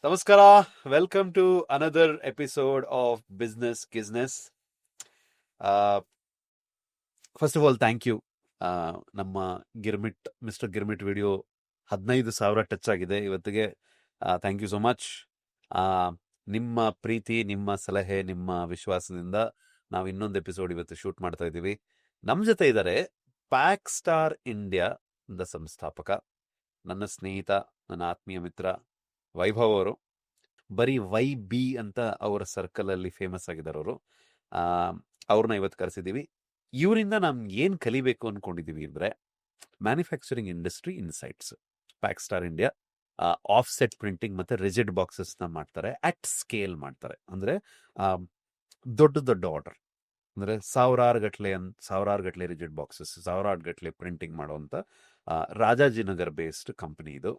ನಮಸ್ಕಾರ. Welcome to another episode of business ಗಿಸ್ನೆಸ್. First of all thank you. ನಮ್ಮ mister Girmit video 15,000 touch ಆಗಿದೆ ಇವತ್ತಿಗೆ. Thank you so much. ನಿಮ್ಮ ಪ್ರೀತಿ, ನಿಮ್ಮ ಸಲಹೆ, ನಿಮ್ಮ ವಿಶ್ವಾಸದಿಂದ ನಾವು ಇನ್ನೊಂದು ಎಪಿಸೋಡ್ ಇವತ್ತು ಶೂಟ್ ಮಾಡ್ತಾ ಇದ್ದೀವಿ. ನಮ್ಮ ಜೊತೆ ಇದ್ದಾರೆ ಪ್ಯಾಕ್ ಸ್ಟಾರ್ ಇಂಡಿಯಾ ಸಂಸ್ಥಾಪಕ, ನನ್ನ ಸ್ನೇಹಿತ, ನನ್ನ ಆತ್ಮೀಯ ಮಿತ್ರ ವೈಭವ್ ಅವರು. ಬರೀ YB ಅಂತ ಅವರ ಸರ್ಕಲಲ್ಲಿ ಫೇಮಸ್ ಆಗಿದ್ದಾರೆ ಅವರು. ಅವ್ರನ್ನ ಇವತ್ತು ಕರೆಸಿದ್ದೀವಿ. ಇವರಿಂದ ನಾವು ಏನು ಕಲಿಬೇಕು ಅಂದ್ಕೊಂಡಿದ್ದೀವಿ ಅಂದರೆ, manufacturing industry insights. Pack star India offset printing ಮತ್ತು ರಿಜಿಡ್ ಬಾಕ್ಸಸ್ನ ಮಾಡ್ತಾರೆ, ಅಟ್ ಸ್ಕೇಲ್ ಮಾಡ್ತಾರೆ. ಅಂದರೆ ದೊಡ್ಡ ದೊಡ್ಡ ಆರ್ಡರ್, ಅಂದರೆ ಸಾವಿರಾರು ಗಟ್ಟಲೆ ರಿಜಿಡ್ ಬಾಕ್ಸಸ್, ಸಾವಿರಾರು ಗಟ್ಟಲೆ ಪ್ರಿಂಟಿಂಗ್ ಮಾಡುವಂಥ ರಾಜಾಜಿನಗರ್ ಬೇಸ್ಡ್ ಕಂಪನಿ ಇದು.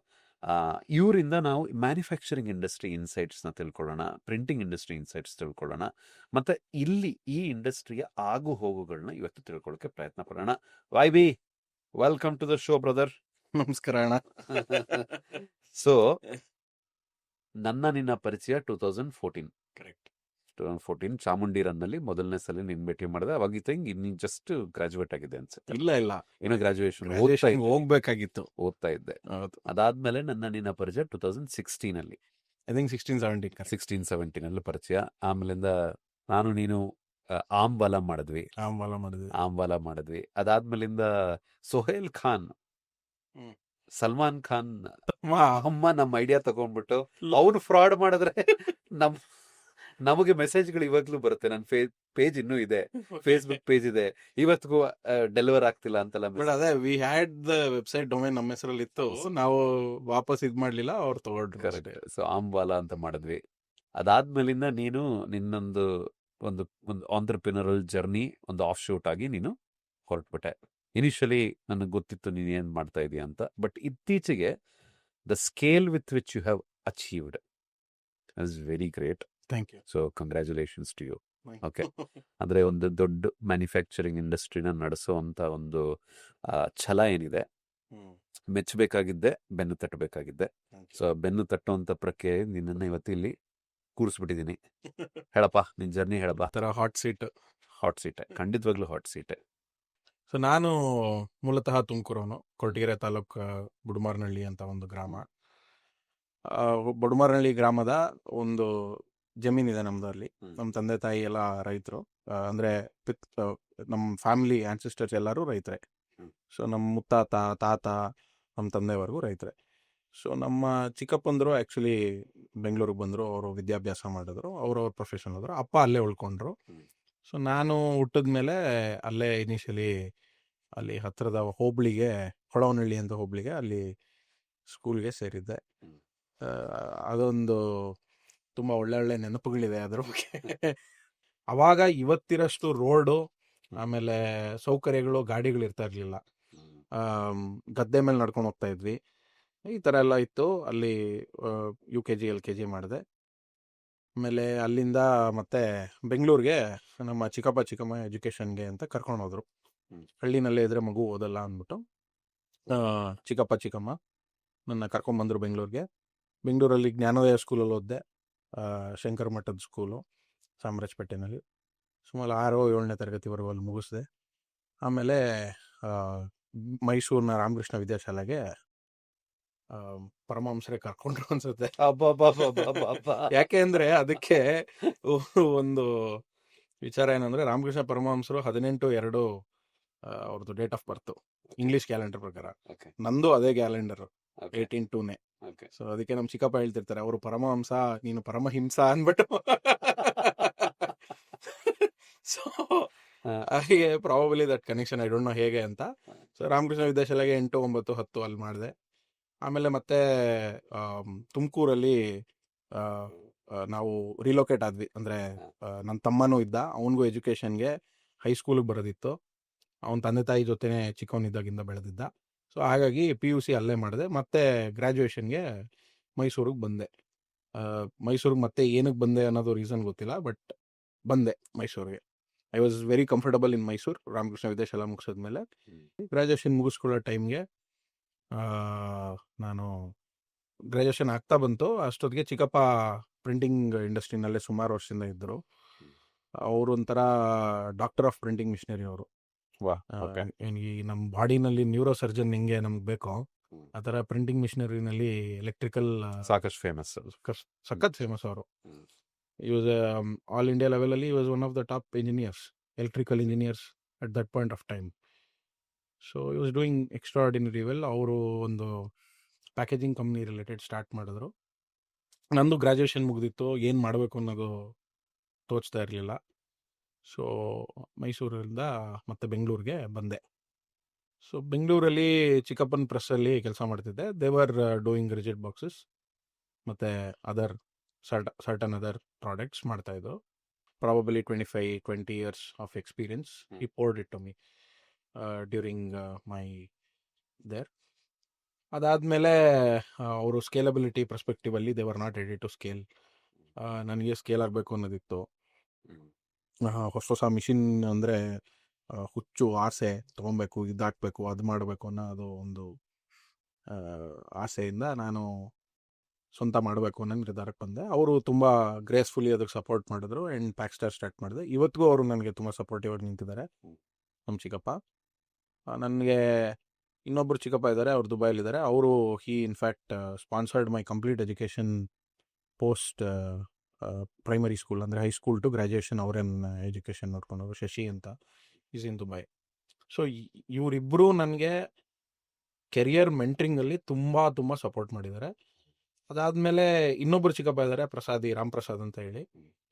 ಇವರಿಂದ ನಾವು ಮ್ಯಾನುಫ್ಯಾಕ್ಚರಿಂಗ್ ಇಂಡಸ್ಟ್ರಿ ಇನ್ಸೈಟ್ಸ್ನ ತಿಳ್ಕೊಳ್ಳೋಣ, ಪ್ರಿಂಟಿಂಗ್ ಇಂಡಸ್ಟ್ರಿ ಇನ್ಸೈಟ್ಸ್ ತಿಳ್ಕೊಳ್ಳೋಣ, ಮತ್ತು ಇಲ್ಲಿ ಈ ಇಂಡಸ್ಟ್ರಿಯ ಆಗು ಹೋಗುಗಳನ್ನ ಇವತ್ತು ತಿಳ್ಕೊಳ್ಳೋಕೆ ಪ್ರಯತ್ನ ಪಡೋಣ. YB, welcome to the show brother. ನಮಸ್ಕಾರ ಅಣ್ಣ. ಸೊ ನಿನ್ನ ಪರಿಚಯ 2014, ಕರೆಕ್ಟ್. 2014 ಚಾಮುಂಡಿ ರನ್ನಲ್ಲಿ ಮೊದಲನೇ ಸಲ ನಿನ್ ಭೇಟಿ ಮಾಡಿದೆ. ಅವಾಗಿತ್ತು ನೀನು ಜಸ್ಟ್ ಗ್ರಾಜುಯೇಟ್ ಆಗಿದೆ ಅನ್ಸುತ್ತೆ. ಇಲ್ಲ ಏನೋ ಗ್ರಾಜುಯೇಷನ್ ಹೋಗ್ಬೇಕಾಗಿತ್ತು, ಓದ್ತಾ ಇದ್ದೆ. ಹೌದು. ಅದಾದ್ಮೇಲೆ ನಿನ್ನ ಪರಿಚಯ 2016 ಅಲ್ಲಿ, ಐ ಥಿಂಕ್ 16-17 ಅಲ್ಲಿ ಪರಿಚಯ. ಆಮೇಲಿಂದ ನಾನು ನೀನು ಆಮ್ವಾಲ ಮಾಡಿದ್ವಿ. ಅದಾದ್ಮೇಲಿಂದ ಸೊಹೇಲ್ ಖಾನ್, ಸಲ್ಮಾನ್ ಖಾನ್ ಅಮ್ಮ ನಮ್ಮ ಐಡಿಯಾ ತಗೊಂಡ್ಬಿಟ್ಟು ಅವನು ಫ್ರಾಡ್ ಮಾಡಿದ್ರೆ ನಮಗೆ ಮೆಸೇಜ್ಗಳು ಇವಾಗ್ಲೂ ಬರುತ್ತೆ. ನನ್ನ ಪೇಜ್ ಇನ್ನೂ ಇದೆ, ಫೇಸ್ಬುಕ್ ಪೇಜ್ ಇದೆ, ಇವತ್ತಿಗೂ ಡೆಲಿವರ್ ಆಗ್ತಿಲ್ಲ ಅಂತೆಲ್ಲ. ಅದೇ we had the website domain ನಮ್ಮ ಹೆಸರಲ್ಲಿ ಇತ್ತು, ನಾವು ವಾಪಸ್ ಇದ್ ಮಾಡ್ಲಿಲ್ಲ, ಅವ್ರು ತಗೊಂಡ್ರು. ಕರೆಕ್ಟ್. ಸೊ ಆಮ್ವಾಲ ಅಂತ ಮಾಡಿದ್ವಿ. ಅದಾದ್ಮೇಲಿಂದ ನೀನು ನಿನ್ನೊಂದು ಒಂದು ಆಂಟ್ರಪ್ರಿನರಲ್ ಜರ್ನಿ, ಒಂದು ಆಫ್ ಶೂಟ್ ಆಗಿ ನೀನು ಹೊರಟ್ಬಿಟ್ಟೆ. ಇನಿಷಿಯಲಿ ನನಗೆ ಗೊತ್ತಿತ್ತು ನೀನು ಏನು ಮಾಡ್ತಾ ಇದೀಯ ಅಂತ, ಬಟ್ ಇತ್ತೀಚೆಗೆ the scale with which you have achieved is very great. Thank you. So congratulations to you. Okay, ಅಂದರೆ ಒಂದು ದೊಡ್ಡ ಮ್ಯಾನುಫ್ಯಾಕ್ಚರಿಂಗ್ ಇಂಡಸ್ಟ್ರಿನ ನಡೆಸುವಂಥ ಒಂದು ಛಲ ಏನಿದೆ, ಮೆಚ್ಚಬೇಕಾಗಿದ್ದೆ, ಬೆನ್ನು ತಟ್ಟಬೇಕಾಗಿದ್ದೆ. ಸೊ ಬೆನ್ನು ತಟ್ಟುವಂಥ ಪ್ರಕ್ರಿಯೆ ನಿನ್ನನ್ನು ಇವತ್ತು ಇಲ್ಲಿ ಕೂರಿಸ್ಬಿಟ್ಟಿದ್ದೀನಿ. ಹೇಳಪ್ಪ ನಿನ್ನ ಜರ್ನಿ, ಹೇಳಪ್ಪ. ಹಾಟ್ ಸೀಟೆ, ಖಂಡಿತವಾಗ್ಲೂ ಹಾಟ್ ಸೀಟೆ. ಸೊ ನಾನು ಮೂಲತಃ ತುಮಕೂರವನು, ಕೊರಟಗೆರೆ ತಾಲೂಕು ಬುಡಮಾರನಹಳ್ಳಿ ಅಂತ ಒಂದು ಗ್ರಾಮ. ಬುಡಮಾರನಹಳ್ಳಿ ಗ್ರಾಮದ ಒಂದು ಜಮೀನಿದೆ ನಮ್ದು. ಅಲ್ಲಿ ನಮ್ಮ ತಂದೆ ತಾಯಿ ಎಲ್ಲ ರೈತರು, ಅಂದ್ರೆ ನಮ್ಮ ಫ್ಯಾಮಿಲಿ ಆನ್ಸಿಸ್ಟರ್ಸ್ ಎಲ್ಲರೂ ರೈತರೇ. ಸೊ ನಮ್ಮ ಮುತ್ತಾತ, ತಾತ, ನಮ್ಮ ತಂದೆವರೆಗೂ ರೈತರೇ. ಸೊ ನಮ್ಮ ಚಿಕ್ಕಪ್ಪಂದರು ಆ್ಯಕ್ಚುಲಿ ಬೆಂಗಳೂರಿಗೆ ಬಂದರು, ಅವರು ವಿದ್ಯಾಭ್ಯಾಸ ಮಾಡಿದ್ರು, ಅವ್ರವ್ರ ಪ್ರೊಫೆಷನ್ ಹೋದ್ರು. ಅಪ್ಪ ಅಲ್ಲೇ ಉಳ್ಕೊಂಡ್ರು. ಸೊ ನಾನು ಹುಟ್ಟಿದ್ಮೇಲೆ ಅಲ್ಲೇ ಇನಿಷಿಯಲಿ ಅಲ್ಲಿ ಹತ್ತಿರದ ಹೋಬಳಿಗೆ, ಹೊಳವನಹಳ್ಳಿ ಅಂತ ಹೋಬಳಿಗೆ, ಅಲ್ಲಿ ಸ್ಕೂಲ್ಗೆ ಸೇರಿದ್ದೆ. ಅದೊಂದು ತುಂಬ ಒಳ್ಳೆ ನೆನಪುಗಳಿದೆ ಅದ್ರ ಬಗ್ಗೆ. ಅವಾಗ ಇವತ್ತಿರಷ್ಟು ರೋಡು, ಆಮೇಲೆ ಸೌಕರ್ಯಗಳು, ಗಾಡಿಗಳು ಇರ್ತಾ ಇರಲಿಲ್ಲ. ಗದ್ದೆ ಮೇಲೆ ನಡ್ಕೊಂಡು ಹೋಗ್ತಾ ಇದ್ವಿ, ಈ ಥರ ಎಲ್ಲ ಇತ್ತು. ಅಲ್ಲಿ UKG LKG ಮಾಡಿದೆ. ಆಮೇಲೆ ಅಲ್ಲಿಂದ ಮತ್ತೆ ಬೆಂಗಳೂರಿಗೆ ನಮ್ಮ ಚಿಕ್ಕಮ್ಮ ಎಜುಕೇಷನ್ಗೆ ಅಂತ ಕರ್ಕೊಂಡು ಹೋದ್ರು. ಹಳ್ಳಿನಲ್ಲೇ ಇದ್ರೆ ಮಗು ಓದಲ್ಲ ಅಂದ್ಬಿಟ್ಟು ಚಿಕ್ಕಮ್ಮ ನನ್ನ ಕರ್ಕೊಂಡ್ಬಂದರು ಬೆಂಗಳೂರಿಗೆ. ಬೆಂಗಳೂರಲ್ಲಿ ಜ್ಞಾನೋದಯ ಸ್ಕೂಲಲ್ಲಿ ಓದಿದೆ, ಶಂಕರ ಮಠದ ಸ್ಕೂಲು ಚಾಮರಾಜಪೇಟೆನಲ್ಲಿ. ಸುಮಾರು 6-7ನೇ ತರಗತಿವರೆಗೂ ಅಲ್ಲಿ ಮುಗಿಸಿದೆ. ಆಮೇಲೆ ಮೈಸೂರಿನ ರಾಮಕೃಷ್ಣ ವಿದ್ಯಾಶಾಲೆಗೆ ಪರಮಹಂಸರೇ ಕರ್ಕೊಂಡ್ರು ಅನ್ಸುತ್ತೆ. ಯಾಕೆ ಅಂದ್ರೆ ಅದಕ್ಕೆ ಒಂದು ವಿಚಾರ ಏನಂದ್ರೆ, ರಾಮಕೃಷ್ಣ ಪರಮಹಂಸರು 18/2 ಅವ್ರದ್ದು date of birth, English calendar ಪ್ರಕಾರ. ನಂದು ಅದೇ ಕ್ಯಾಲೆಂಡರ್, 18/2ನೇ. ಸೊ ಅದಕ್ಕೆ ನಮ್ಮ ಚಿಕ್ಕಪ್ಪ ಹೇಳ್ತಿರ್ತಾರೆ, ಅವರು ಪರಮಹಂಸ, ನೀನು ಪರಮಹಿಂಸ ಅಂದ್ಬಿಟ್ಟು. ಸೊ ಹಾಗೆ probably that connection, I don't know ಹೇಗೆ ಅಂತ. ಸೊ ರಾಮಕೃಷ್ಣ ವಿದ್ಯಾಶಾಲೆಗೆ 8, 9, 10 ಅಲ್ಲಿ ಮಾಡಿದೆ. ಆಮೇಲೆ ಮತ್ತೆ ತುಮಕೂರಲ್ಲಿ ನಾವು ರಿಲೋಕೇಟ್ ಆದ್ವಿ. ಅಂದರೆ ನನ್ನ ತಮ್ಮನೂ ಇದ್ದ, ಅವನಿಗೂ ಎಜುಕೇಷನ್ಗೆ ಹೈಸ್ಕೂಲಿಗೆ ಬರೋದಿತ್ತು. ಅವನ ತಂದೆ ತಾಯಿ ಜೊತೆನೇ ಚಿಕ್ಕವನಿದ್ದಾಗಿಂದ ಬೆಳೆದಿದ್ದ. ಸೊ ಹಾಗಾಗಿ PUC ಅಲ್ಲೇ ಮಾಡಿದೆ. ಮತ್ತೆ ಗ್ರ್ಯಾಜುಯೇಷನ್ಗೆ ಮೈಸೂರಿಗೆ ಬಂದೆ. ಮೈಸೂರಿಗೆ ಮತ್ತೆ ಏನಕ್ಕೆ ಬಂದೆ ಅನ್ನೋದು ರೀಸನ್ ಗೊತ್ತಿಲ್ಲ, ಬಟ್ ಬಂದೆ ಮೈಸೂರಿಗೆ. I was very comfortable in Mysore. Ramakrishna Vidyashala ಮುಗಿಸಿದ್ಮೇಲೆ ಗ್ರ್ಯಾಜುಯೇಷನ್ ಮುಗಿಸ್ಕೊಳ್ಳೋ ಟೈಮ್ಗೆ ನಾನು ಗ್ರಾಜುಯೇಷನ್ ಆಗ್ತಾ ಬಂತು ಅಷ್ಟೊತ್ತಿಗೆ ಚಿಕ್ಕಪ್ಪ ಪ್ರಿಂಟಿಂಗ್ ಇಂಡಸ್ಟ್ರಿನಲ್ಲೇ ಸುಮಾರು ವರ್ಷದಿಂದ ಇದ್ದರು. ಅವರು ಒಂಥರ ಡಾಕ್ಟರ್ ಆಫ್ ಪ್ರಿಂಟಿಂಗ್ ಮಿಷನರಿ ಅವರು. ವಾ ಓಕೆ. ಈ ನಮ್ಮ ಬಾಡಿನಲ್ಲಿ ನ್ಯೂರೋ ಸರ್ಜನ್ ಹೆಂಗೆ ನಮ್ಗೆ ಬೇಕೋ ಆ ಥರ ಪ್ರಿಂಟಿಂಗ್ ಮಿಷನರಿನಲ್ಲಿ ಎಲೆಕ್ಟ್ರಿಕಲ್ ಸಾಕಷ್ಟು ಫೇಮಸ್. ಸಖತ್ ಫೇಮಸ್ ಅವರು. ಈ ವಾಸ್ ಆಲ್ ಇಂಡಿಯಾ ಲೆವೆಲಲ್ಲಿ was one of the top engineers, electrical engineers at that point of time. So ಈ ವಾಸ್ ಡೂಯಿಂಗ್ ಎಕ್ಸ್ಟ್ರಾರ್ಡಿನರಿ ವೆಲ್. ಅವರು ಒಂದು ಪ್ಯಾಕೇಜಿಂಗ್ ಕಂಪ್ನಿ ರಿಲೇಟೆಡ್ ಸ್ಟಾರ್ಟ್ ಮಾಡಿದ್ರು. ನಂದು ಗ್ರ್ಯಾಜುಯೇಷನ್ ಮುಗಿದಿತ್ತು, ಏನು ಮಾಡಬೇಕು ಅನ್ನೋದು ತೋಚ್ತಾ ಇರಲಿಲ್ಲ. ಸೊ ಮೈಸೂರಿಂದ ಮತ್ತೆ ಬೆಂಗಳೂರಿಗೆ ಬಂದೆ. ಸೊ ಬೆಂಗಳೂರಲ್ಲಿ ಚಿಕ್ಕಪ್ಪನ ಪ್ರೆಸ್ಸಲ್ಲಿ ಕೆಲಸ ಮಾಡ್ತಿದ್ದೆ. ದೇವರ್ ಡೂಯಿಂಗ್ ರಿಜಿಡ್ ಬಾಕ್ಸಸ್ ಮತ್ತು ಅದರ್ ಸರ್ಟನ್ ಅದರ್ ಪ್ರಾಡಕ್ಟ್ಸ್ ಮಾಡ್ತಾಯಿದ್ರು. Probably 20 years of experience. He poured it to me during my there. ಅದಾದಮೇಲೆ ಅವರು ಸ್ಕೇಲಬಿಲಿಟಿ ಪರ್ಸ್ಪೆಕ್ಟಿವಲ್ಲಿ they were not ready to scale. ನನಗೆ ಸ್ಕೇಲ್ ಆಗಬೇಕು ಅನ್ನೋದಿತ್ತು. ಹೊಸ ಹೊಸ ಮಿಷಿನ್ ಅಂದರೆ ಹುಚ್ಚು ಆಸೆ, ತೊಗೊಬೇಕು, ಇದಾಕಬೇಕು, ಅದು ಮಾಡಬೇಕು ಅನ್ನೋದು ಒಂದು ಆಸೆಯಿಂದ ನಾನು ಸ್ವಂತ ಮಾಡಬೇಕು ಅನ್ನೋ ನಿರ್ಧಾರಕ್ಕೆ ಬಂದೆ. ಅವರು ತುಂಬ ಗ್ರೇಸ್ಫುಲಿ ಅದಕ್ಕೆ ಸಪೋರ್ಟ್ ಮಾಡಿದ್ರು ಆ್ಯಂಡ್ ಪ್ಯಾಕ್ಸ್ಟಾರ್ ಸ್ಟಾರ್ಟ್ ಮಾಡಿದೆ. ಇವತ್ತಿಗೂ ಅವರು ನನಗೆ ತುಂಬ ಸಪೋರ್ಟಿವ್ ಆಗಿ ನಿಂತಿದ್ದಾರೆ, ನಮ್ಮ ಚಿಕ್ಕಪ್ಪ. ನನಗೆ ಇನ್ನೊಬ್ಬರು ಚಿಕ್ಕಪ್ಪ ಇದ್ದಾರೆ, ಅವ್ರು ದುಬೈಲಿದ್ದಾರೆ. ಅವರು in fact sponsored my complete education post primary school, ಅಂದರೆ ಹೈಸ್ಕೂಲ್ ಟು ಗ್ರ್ಯಾಜುಯೇಷನ್ ಅವರೇನು ಎಜುಕೇಷನ್ ನೋಡ್ಕೊಂಡವರು. ಶಶಿ ಅಂತ, ಈಸ್ ಇನ್ ದುಬೈ. ಸೊ ಇವರಿಬ್ಬರು ನನಗೆ ಕೆರಿಯರ್ ಮೆಂಟ್ರಿಂಗಲ್ಲಿ ತುಂಬ ಸಪೋರ್ಟ್ ಮಾಡಿದ್ದಾರೆ. ಅದಾದಮೇಲೆ ಇನ್ನೊಬ್ಬರು ಚಿಕ್ಕಪ್ಪ ಇದ್ದಾರೆ, ರಾಮ್ ಪ್ರಸಾದ್ ಅಂತ ಹೇಳಿ.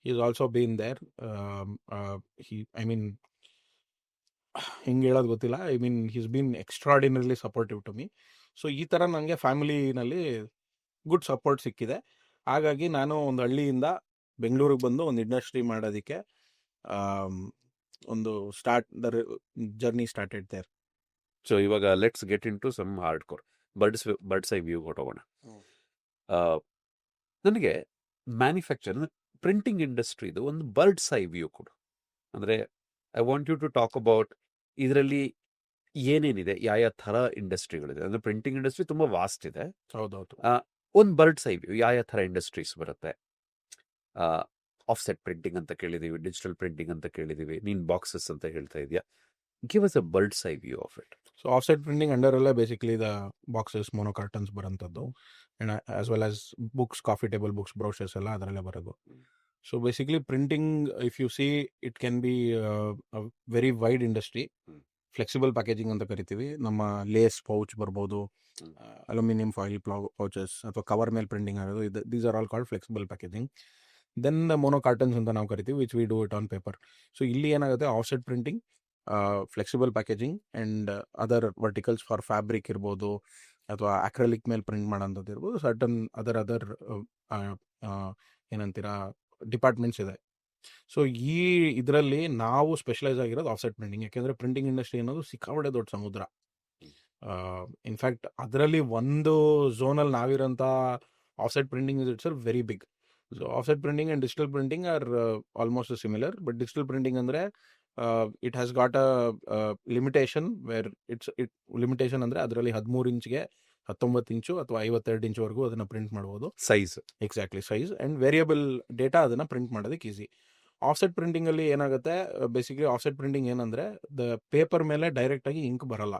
Is also been there. I mean ಹಿಂಗೆ ಹೇಳೋದು ಗೊತ್ತಿಲ್ಲ. I mean he's been extraordinarily supportive to me. So ಈ ಥರ ನನಗೆ ಫ್ಯಾಮಿಲಿನಲ್ಲಿ ಗುಡ್ ಸಪೋರ್ಟ್ ಸಿಕ್ಕಿದೆ. ಹಾಗಾಗಿ ನಾನು ಒಂದು ಹಳ್ಳಿಯಿಂದ ಬೆಂಗಳೂರಿಗೆ ಬಂದು ಒಂದು ಇಂಡಸ್ಟ್ರಿ ಮಾಡೋದಕ್ಕೆ ಒಂದು ಜರ್ನಿ ಸ್ಟಾರ್ಟೆಡ್ ದೇರ್. ಸೊ ಇವಾಗ let's get in to some hard core birds eye view ಹೊಟ್ಟೋಗೋಣ. ನನಗೆ ಮ್ಯಾನುಫ್ಯಾಕ್ಚರ್ ಪ್ರಿಂಟಿಂಗ್ ಇಂಡಸ್ಟ್ರಿದು ಒಂದು ಬರ್ಡ್ಸ್ ಐ ವ್ಯೂ ಕೊಡು. ಅಂದರೆ I want you to talk about ಇದರಲ್ಲಿ ಏನೇನಿದೆ, ಯಾವ ಥರ ಇಂಡಸ್ಟ್ರಿಗಳಿದೆ. ಅಂದರೆ ಪ್ರಿಂಟಿಂಗ್ ಇಂಡಸ್ಟ್ರಿ ತುಂಬ ವಾಸ್ಟ್ ಇದೆ. ಹೌದೌದು. ಒಂದು ಬರ್ಡ್ಸ್ ಐ ವ್ಯೂ ಯಾವ ಥರ ಇಂಡಸ್ಟ್ರೀಸ್ ಬರುತ್ತೆ. ಆಫ್ಸೆಟ್ ಪ್ರಿಂಟಿಂಗ್ ಅಂತ ಕೇಳಿದ್ದೀವಿ, ಡಿಜಿಟಲ್ ಪ್ರಿಂಟಿಂಗ್ ಅಂತ ಕೇಳಿದ್ದೀವಿ, ನೀನು ಬಾಕ್ಸಸ್ ಅಂತ ಹೇಳ್ತಾ ಇದೆಯಾ. Give us a birds eye view of it. So offset printing ಅಂಡರಲ್ಲೇ basically the boxes, mono cartons ಬರೋಂಥದ್ದು, and as well as books, coffee table books, brochures ಎಲ್ಲ ಅದರಲ್ಲೇ ಬರೋದು. So basically printing, if you see, it can be very wide industry. Flexible packaging ಅಂತ ಕರಿತೀವಿ. ನಮ್ಮ Lay's pouch ಬರ್ಬೋದು, aluminium foil pouches, ಅಥವಾ cover ಮೇಲೆ ಪ್ರಿಂಟಿಂಗ್ ಆಗೋದು. These are all called flexible packaging. Then mono cartons ಅಂತ ನಾವು ಕರಿತೀವಿ, which we do it on paper. So ಇಲ್ಲಿ ಏನಾಗುತ್ತೆ, offset printing, flexible packaging and other verticals for fabric ಇರ್ಬೋದು, ಅಥವಾ ಅಕ್ರಲಿಕ್ ಮೇಲೆ ಪ್ರಿಂಟ್ ಮಾಡೋಂಥದ್ದು ಇರ್ಬೋದು. ಸರ್ಟನ್ ಅದರ್ ಏನಂತೀರಾ ಡಿಪಾರ್ಟ್ಮೆಂಟ್ಸ್ ಇದೆ. ಸೊ ಈ ಇದರಲ್ಲಿ ನಾವು ಸ್ಪೆಷಲೈಸ್ ಆಗಿರೋದು ಆಫ್ಸೆಟ್ ಪ್ರಿಂಟಿಂಗ್. ಯಾಕೆಂದರೆ ಪ್ರಿಂಟಿಂಗ್ ಇಂಡಸ್ಟ್ರಿ ಅನ್ನೋದು ಸಿಕ್ಕಾಪಟ್ಟೆ ದೊಡ್ಡ ಸಮುದ್ರ. ಇನ್ಫ್ಯಾಕ್ಟ್ ಅದರಲ್ಲಿ ಒಂದು ಝೋನಲ್ಲಿ ನಾವಿರೋಂಥ offset printing is it's very big. So offset printing and digital printing are almost similar. But digital printing ಅಂದರೆ it has got a limitation where limitation ಅಂದರೆ ಅದರಲ್ಲಿ 13 ಇಂಚ್ಗೆ 19 ಇಂಚು ಅಥವಾ 52 ಇಂಚ್ವರೆಗೂ ಅದನ್ನು ಪ್ರಿಂಟ್ ಮಾಡ್ಬೋದು. Size, exactly size and variable data ಅದನ್ನು print ಮಾಡೋದಕ್ಕೆ easy. Offset ಪ್ರಿಂಟಿಂಗಲ್ಲಿ ಏನಾಗುತ್ತೆ, ಬೇಸಿಕಲಿ ಆಫ್ಸೆಟ್ ಪ್ರಿಂಟಿಂಗ್ ಏನಂದರೆ ದ ಪೇಪರ್ ಮೇಲೆ ಡೈರೆಕ್ಟಾಗಿ ಇಂಕ್ ಬರಲ್ಲ.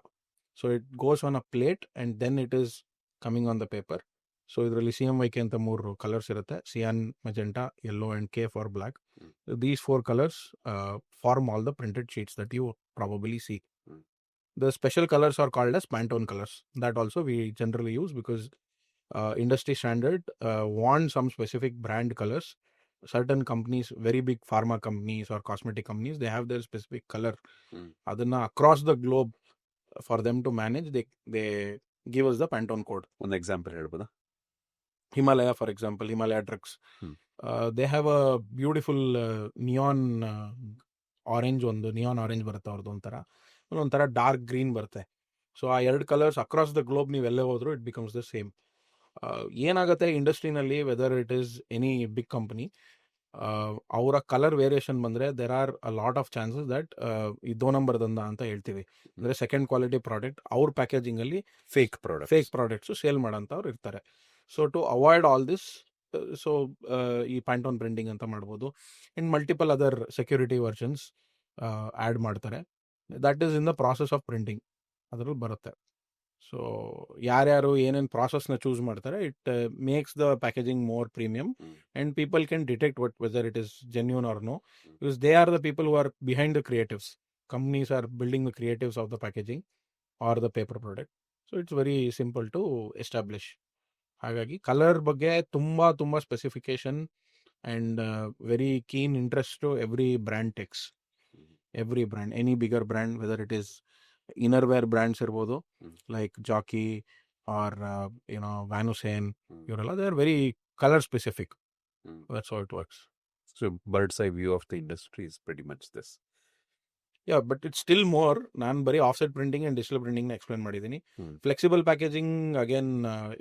So it goes on a plate and then it is coming on the paper. So ಇದರಲ್ಲಿ CMYK ಅಂತ 3 ಕಲರ್ಸ್ ಇರುತ್ತೆ: cyan, magenta, yellow and K for black. These 4 colors form all the printed sheets that you probably see. The special colors are called as Pantone colors. That also we generally use because industry standard want some specific brand colors. Certain companies, very big pharma companies or cosmetic companies, they have their specific color. Adanna across the globe, for them to manage, they give us the Pantone code. ಒಂದು example ಹೇಳ್ಬೋದಾ? Himalaya, for example, Himalaya trucks. They have a beautiful neon orange, ಒಂದು neon orange ಬರುತ್ತೆ ಅವ್ರದ್ದು, ಒಂಥರ dark green ಬರುತ್ತೆ. So ಆ 2 colours across the globe ನೀವೆಲ್ಲೇ ಹೋದ್ರು ಇಟ್ ಬಿಕಮ್ಸ್ ದ ಸೇಮ್. ಏನಾಗುತ್ತೆ ಇಂಡಸ್ಟ್ರಿನಲ್ಲಿ, whether it is any big company, ಅವರ ಕಲರ್ ವೇರಿಯೇಷನ್ ಬಂದರೆ there are a lot of chances that ಈ 2 ನಂಬರ್ ದಂದ ಅಂತ ಹೇಳ್ತೀವಿ, ಅಂದರೆ ಸೆಕೆಂಡ್ ಕ್ವಾಲಿಟಿ ಪ್ರಾಡಕ್ಟ್ ಅವ್ರ ಪ್ಯಾಕೇಜಿಂಗಲ್ಲಿ ಫೇಕ್ ಪ್ರಾಡಕ್ಟ್ಸು ಸೇಲ್ ಮಾಡೋಂಥವ್ರು ಇರ್ತಾರೆ. So to avoid all this, so ಈ ಪ್ಯಾಂಟೋನ್ ಪ್ರಿಂಟಿಂಗ್ ಅಂತ ಮಾಡ್ಬೋದು. And multiple other security versions add ಮಾಡ್ತಾರೆ. That is in the process of printing, ಅದ್ರಲ್ಲಿ ಬರುತ್ತೆ. ಸೊ ಯಾರ್ಯಾರು ಏನೇನು ಪ್ರಾಸೆಸ್ನ ಚೂಸ್ ಮಾಡ್ತಾರೆ, it makes the packaging more premium and people can detect whether it is genuine or no, because they are the people who are behind the creatives. Companies are building the creatives of the packaging or the paper product, so it's very simple to establish. ಹಾಗಾಗಿ colour ಬಗ್ಗೆ ತುಂಬ specification and very keen interest to every brand takes. Every brand, any bigger brand, whether it is innerwear brands ಇರ್ಬೋದು, like Jockey or Van Heusen, ಇವರೆಲ್ಲ they are very color specific. That's how it works. So bird's eye view of the industry is pretty much this. Yeah, but it's still more. ನಾನು ಬರೀ offset printing and digital printing ನ explain ಮಾಡಿದ್ದೀನಿ. Flexible packaging again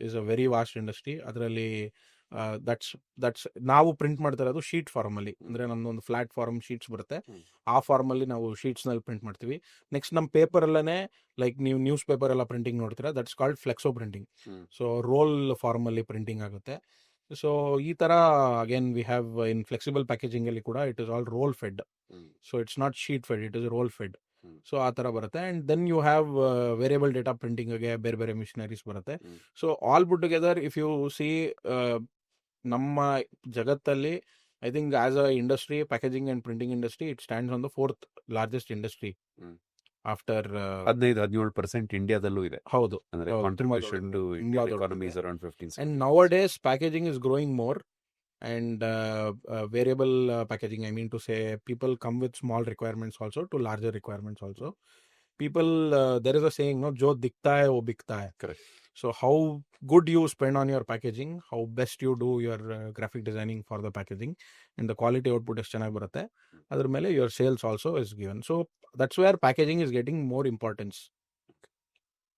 is a very vast industry. ಅದರಲ್ಲಿ that's ನಾವು print ಮಾಡ್ತಾ ಇರೋದು sheet form ಅಲ್ಲಿ, ಅಂದ್ರೆ ನಮ್ದೊಂದು ಫ್ಲಾಟ್ ಫಾರ್ಮ್ ಶೀಟ್ಸ್ ಬರುತ್ತೆ, ಆ ಫಾರ್ಮ್ ಅಲ್ಲಿ ನಾವು ಶೀಟ್ಸ್ ನಲ್ಲಿ ಪ್ರಿಂಟ್ ಮಾಡ್ತೀವಿ. ನೆಕ್ಸ್ಟ್ ನಮ್ಮ ಪೇಪರ್ ಅಲ್ಲೇ ಲೈಕ್ ನೀವು ನ್ಯೂಸ್ ಪೇಪರ್ ಎಲ್ಲ ಪ್ರಿಂಟಿಂಗ್ ನೋಡ್ತೀರಾ, that's called flexo printing. So roll form ಅಲ್ಲಿ ಪ್ರಿಂಟಿಂಗ್ ಆಗುತ್ತೆ. ಸೊ ಈ ತರ again we have in flexible packaging ಅಲ್ಲಿ ಕೂಡ it is all roll fed. So it's not sheet fed, it is roll fed. So ಆ ಥರ ಬರುತ್ತೆ. And then you have variable data ಪ್ರಿಂಟಿಂಗ್ಗೆ ಬೇರೆ ಬೇರೆ ಮಿಷನರೀಸ್ ಬರುತ್ತೆ. So all put together if you see ನಮ್ಮ ಜಗತ್ತಲ್ಲಿ I think as a industry, packaging and printing industry, it stands on the 4th largest industry after 15-17% ಇಂಡಿಯಾದಲ್ಲೂ ಇದೆ. ಹೌದು, ಅಂದ್ರೆ contribution to Indian economy is around 15%. And nowadays packaging is growing more, and variable packaging, I mean to say, people come with small requirements also to larger requirements also. People, there is a saying, no, jo dikhta hai wo bikta hai. Correct. So how good you spend on your packaging, how best you do your graphic designing for the packaging, and the quality output ಎಷ್ಟು ಚೆನ್ನಾಗಿ ಬರುತ್ತೆ, ಅದ್ರ ಮೇಲೆ your sales also is given. So that's where packaging is getting more importance.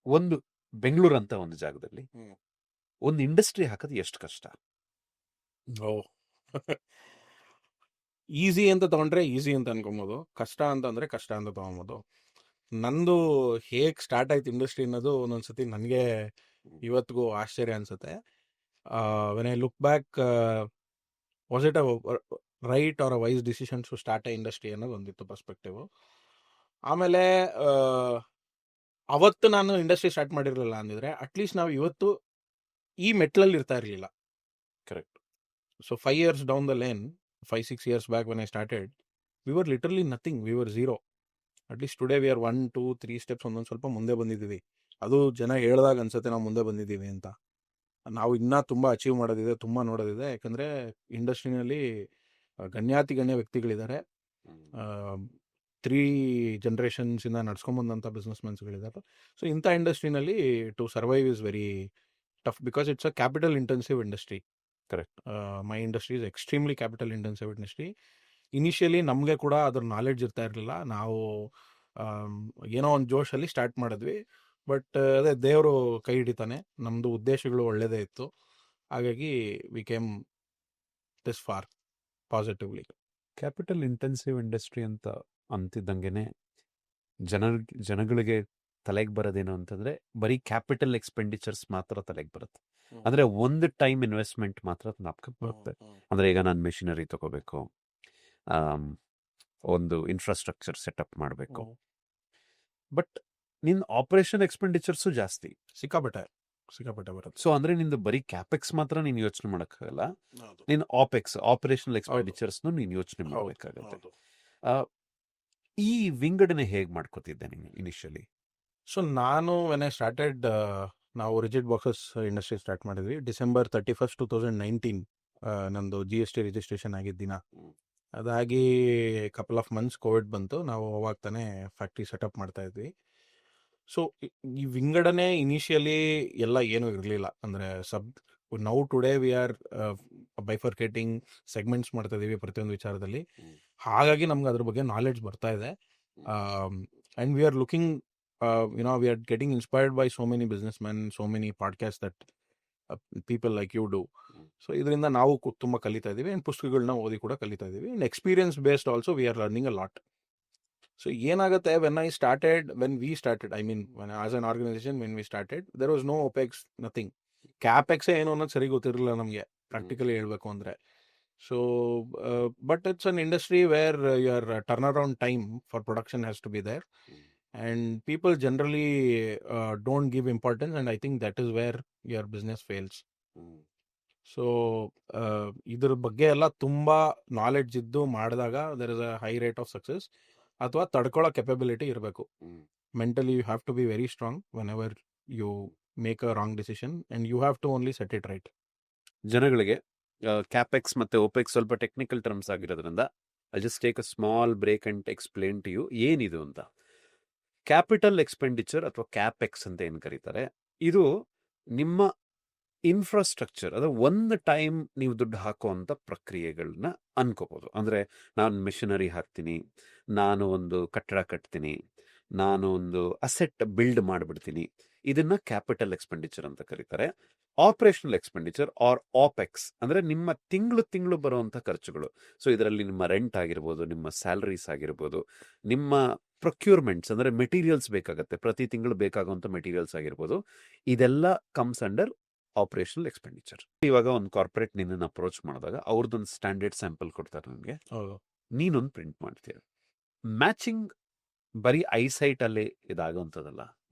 ಒಂದು ಬೆಂಗಳೂರು ಅಂತ ಒಂದು ಜಾಗದಲ್ಲಿ ಒಂದು ಇಂಡಸ್ಟ್ರಿ ಹಾಕೋದು ಎಷ್ಟು ಕಷ್ಟ? ಈಸಿ ಅಂತ ತಗೊಂಡ್ರೆ ಈಸಿ ಅಂತ ಅನ್ಕೊಬೋದು, ಕಷ್ಟ ಅಂತಂದ್ರೆ ಕಷ್ಟ ಅಂತ ತಗೊಬೋದು. ನಂದು ಹೇಗೆ ಸ್ಟಾರ್ಟ್ ಆಯ್ತು ಇಂಡಸ್ಟ್ರಿ ಅನ್ನೋದು ಒಂದೊಂದ್ಸತಿ ನನಗೆ ಇವತ್ತಿಗೂ ಆಶ್ಚರ್ಯ ಅನ್ಸುತ್ತೆ. When I look back, was it a right or a wise decision to start a industry ಅನ್ನೋದು ಒಂದಿತ್ತು ಪರ್ಸ್ಪೆಕ್ಟಿವ್. ಆಮೇಲೆ ಅವತ್ತು ನಾನು ಇಂಡಸ್ಟ್ರಿ ಸ್ಟಾರ್ಟ್ ಮಾಡಿರಲಿಲ್ಲ ಅಂದಿದ್ರೆ ಅಟ್ಲೀಸ್ಟ್ ನಾವು ಇವತ್ತು ಈ ಮೆಟ್ಲಲ್ಲಿ ಇರ್ತಾ ಇರಲಿಲ್ಲ. Correct. So 5 years down the lane, 5-6 years back when I started, we were literally nothing. We were zero. At least today we are 1, 2, 3 steps ಒಂದೊಂದು ಸ್ವಲ್ಪ ಮುಂದೆ ಬಂದಿದ್ದೀವಿ. ಅದು ಜನ ಹೇಳ್ದಾಗ ಅನ್ಸುತ್ತೆ ನಾವು ಮುಂದೆ ಬಂದಿದ್ದೀವಿ ಅಂತ. ನಾವು ಇನ್ನೂ ತುಂಬ ಅಚೀವ್ ಮಾಡೋದಿದೆ, ತುಂಬ ನೋಡೋದಿದೆ. ಯಾಕಂದರೆ ಇಂಡಸ್ಟ್ರಿನಲ್ಲಿ ಗಣ್ಯ ವ್ಯಕ್ತಿಗಳಿದ್ದಾರೆ, 3 generationಸಿಂದ ನಡ್ಸ್ಕೊಂಬಂದಂಥ ಬಿಸ್ನೆಸ್ ಮೆನ್ಸ್ಗಳಿದ್ದಾರೆ. ಸೊ ಇಂಥ ಇಂಡಸ್ಟ್ರಿನಲ್ಲಿ to survive is very tough because it's a capital intensive industry. Correct. My industry is extremely capital intensive industry. Initially ನಮಗೆ ಕೂಡ ಅದ್ರ ನಾಲೆಡ್ಜ್ ಇರ್ತಾ ಇರಲಿಲ್ಲ. ನಾವು ಏನೋ ಒಂದು ಜೋಶಲ್ಲಿ ಸ್ಟಾರ್ಟ್ ಮಾಡಿದ್ವಿ. ಬಟ್ ಅದೇ ದೇವರು ಕೈ ಹಿಡಿತಾನೆ, ನಮ್ಮದು ಉದ್ದೇಶಗಳು ಒಳ್ಳೆಯದೇ ಇತ್ತು. ಹಾಗಾಗಿ we came this for positively. Capital intensive industry ಅಂತ ಅಂತಿದ್ದಂಗೆನೆ ಜನಗಳಿಗೆ ತಲೆಗೆ ಬರೋದೇನು ಅಂತಂದ್ರೆ ಬರೀ ಕ್ಯಾಪಿಟಲ್ ಎಕ್ಸ್ಪೆಂಡಿಚರ್ಸ್ ಮಾತ್ರ ತಲೆಗೆ ಬರುತ್ತೆ. ಅಂದ್ರೆ ಒಂದು ಟೈಮ್ ಇನ್ವೆಸ್ಟ್ಮೆಂಟ್ ಮಾತ್ರ ಜ್ಞಾಪಕಕ್ಕೆ ಬರುತ್ತೆ. ಅಂದ್ರೆ ಈಗ ನಾನು ಮೆಷಿನರಿ ತಗೋಬೇಕು, ಒಂದು ಇನ್ಫ್ರಾಸ್ಟ್ರಕ್ಚರ್ ಸೆಟಪ್ ಮಾಡಬೇಕು, ಬಟ್ ನಿನ್ನ ಆಪರೇಷನ್ ಎಕ್ಸ್ಪೆಂಡಿಚರ್ಸು ಜಾಸ್ತಿ ಸಿಕ್ಕಾಪಟ್ಟೆ ಬರುತ್ತೆ. ಸೊ ಅಂದ್ರೆ ನಿಂದು ಬರೀ ಕ್ಯಾಪೆಕ್ಸ್ ಮಾತ್ರ ನೀನು ಯೋಚನೆ ಮಾಡೋಕ್ಕಾಗಲ್ಲ, ನೀನು ಆಪರೇಷನಲ್ ಎಕ್ಸ್ಪೆಂಡಿಚರ್ಸ್ನು ನೀನು ಯೋಚನೆ ಮಾಡಬೇಕಾಗತ್ತೆ. ಈ ವಿಂಗಡಣೆ ಹೇಗೆ ಮಾಡ್ಕೋತಿದ್ದೆ ನೀನು ಇನಿಷಿಯಲಿ? ಸೊ ನಾನು ವೆನ್ ಐ ಸ್ಟಾರ್ಟೆಡ್, ನಾವು ರಿಜಿಡ್ ಬಾಕ್ಸಸ್ ಇಂಡಸ್ಟ್ರಿ ಸ್ಟಾರ್ಟ್ ಮಾಡಿದ್ವಿ December 31st, 2019 ನಂದು GST ರಿಜಿಸ್ಟ್ರೇಷನ್ ಆಗಿದ್ದ ದಿನ. ಅದಾಗಿ ಕಪಲ್ ಆಫ್ ಮಂತ್ಸ್ ಕೋವಿಡ್ ಬಂತು. ನಾವು ಅವಾಗ ತಾನೇ ಫ್ಯಾಕ್ಟ್ರಿ ಸೆಟಪ್ ಮಾಡ್ತಾ ಇದ್ವಿ. ಸೊ ಈ ವಿಂಗಡಣೆ ಇನಿಷಿಯಲಿ ಎಲ್ಲ ಏನೂ ಇರಲಿಲ್ಲ. ಅಂದರೆ now today we are bifurcating segments ಮಾಡ್ತಾ ಇದೀವಿ ಪ್ರತಿಯೊಂದು ವಿಚಾರದಲ್ಲಿ. ಹಾಗಾಗಿ ನಮ್ಗೆ ಅದ್ರ ಬಗ್ಗೆ ನಾಲೆಡ್ಜ್ ಬರ್ತಾ ಇದೆ. And we are looking, we are getting inspired by so many businessmen, so many podcasts that people like you do. So ಇದರಿಂದ ನಾವು ತುಂಬ ಕಲಿತಾ ಇದ್ದೀವಿ, ಆ್ಯಂಡ್ ಪುಸ್ತಕಗಳನ್ನ ಓದಿ ಕೂಡ ಕಲಿತಾ ಇದ್ದೀವಿ. And experience based also we are learning a lot. So ಏನಾಗುತ್ತೆ, when we started, I mean as an organisation, when we started, there was no OPEX, nothing. Capex ಏನು ಅನ್ನೋದು ಸರಿ ಗೊತ್ತಿರಲಿಲ್ಲ ನಮಗೆ, ಪ್ರಾಕ್ಟಿಕಲಿ ಹೇಳ್ಬೇಕು ಅಂದರೆ. So but it's an industry where your turn around time for production has to be there, and people generally don't give importance, and I think that is where your business fails. So ಇದ್ರ ಬಗ್ಗೆ ಎಲ್ಲ ತುಂಬ knowledge ಇದ್ದು ಮಾಡಿದಾಗ there is a high rate of success, ಅಥವಾ ತಡ್ಕೊಳ್ಳೋ capability ಇರಬೇಕು. Mentally you have to be very strong whenever you make a wrong decision, and you have to only set it right. ಜನಗಳಿಗೆ capex ಮತ್ತು opex ಸ್ವಲ್ಪ technical terms ಆಗಿರೋದ್ರಿಂದ I just take a small break and explain to you ಏನಿದು ಅಂತ. Capital expenditure ಅಥವಾ capex ಅಂತ ಏನು ಕರೀತಾರೆ, ಇದು ನಿಮ್ಮ ಇನ್ಫ್ರಾಸ್ಟ್ರಕ್ಚರ್, ಅದು ಒಂದು ಟೈಮ್ ನೀವು ದುಡ್ಡು ಹಾಕುವಂಥ ಪ್ರಕ್ರಿಯೆಗಳನ್ನ ಅನ್ಕೋಬೋದು. ಅಂದರೆ ನಾನು ಮೆಷಿನರಿ ಹಾಕ್ತೀನಿ, ನಾನು ಒಂದು ಕಟ್ಟಡ ಕಟ್ತೀನಿ, ನಾನು ಒಂದು ಅಸೆಟ್ ಬಿಲ್ಡ್ ಮಾಡಿಬಿಡ್ತೀನಿ, ಇದನ್ನ ಕ್ಯಾಪಿಟಲ್ ಎಕ್ಸ್ಪೆಂಡಿಚರ್ ಅಂತ ಕರೀತಾರೆ. ಆಪರೇಷನಲ್ ಎಕ್ಸ್ಪೆಂಡಿಚರ್ ಆರ್ ಆಪೆಕ್ಸ್ ಅಂದರೆ ನಿಮ್ಮ ತಿಂಗಳು ಬರುವಂಥ ಖರ್ಚುಗಳು. ಸೊ ಇದರಲ್ಲಿ ನಿಮ್ಮ ರೆಂಟ್ ಆಗಿರ್ಬೋದು, ನಿಮ್ಮ ಸ್ಯಾಲರೀಸ್ ಆಗಿರ್ಬೋದು, ನಿಮ್ಮ ಪ್ರೊಕ್ಯೂರ್ಮೆಂಟ್ಸ್ ಅಂದರೆ ಮೆಟೀರಿಯಲ್ಸ್ ಬೇಕಾಗುತ್ತೆ, ಪ್ರತಿ ತಿಂಗಳು ಬೇಕಾಗುವಂಥ ಮೆಟೀರಿಯಲ್ಸ್ ಆಗಿರ್ಬೋದು, ಇದೆಲ್ಲ ಕಮ್ಸ್ ಅಂಡರ್ ಆಪರೇಷನಲ್ ಎಕ್ಸ್ಪೆಂಡಿಚರ್. ಇವಾಗ ಒಂದು ಕಾರ್ಪೊರೇಟ್ ನಿನ್ನನ್ನು ಅಪ್ರೋಚ್ ಮಾಡಿದಾಗ ಅವ್ರದ್ದೊಂದು ಸ್ಟ್ಯಾಂಡರ್ಡ್ ಸ್ಯಾಂಪಲ್ ಕೊಡ್ತಾರೆ ನನಗೆ, ಹೌದು. ನೀನೊಂದು ಪ್ರಿಂಟ್ ಮಾಡ್ತೀಯ. ಮ್ಯಾಚಿಂಗ್ ಬರೀ ಐಸೈಟಲ್ಲೇ ಇದಾಗುವಂಥದ್ದಲ್ಲ,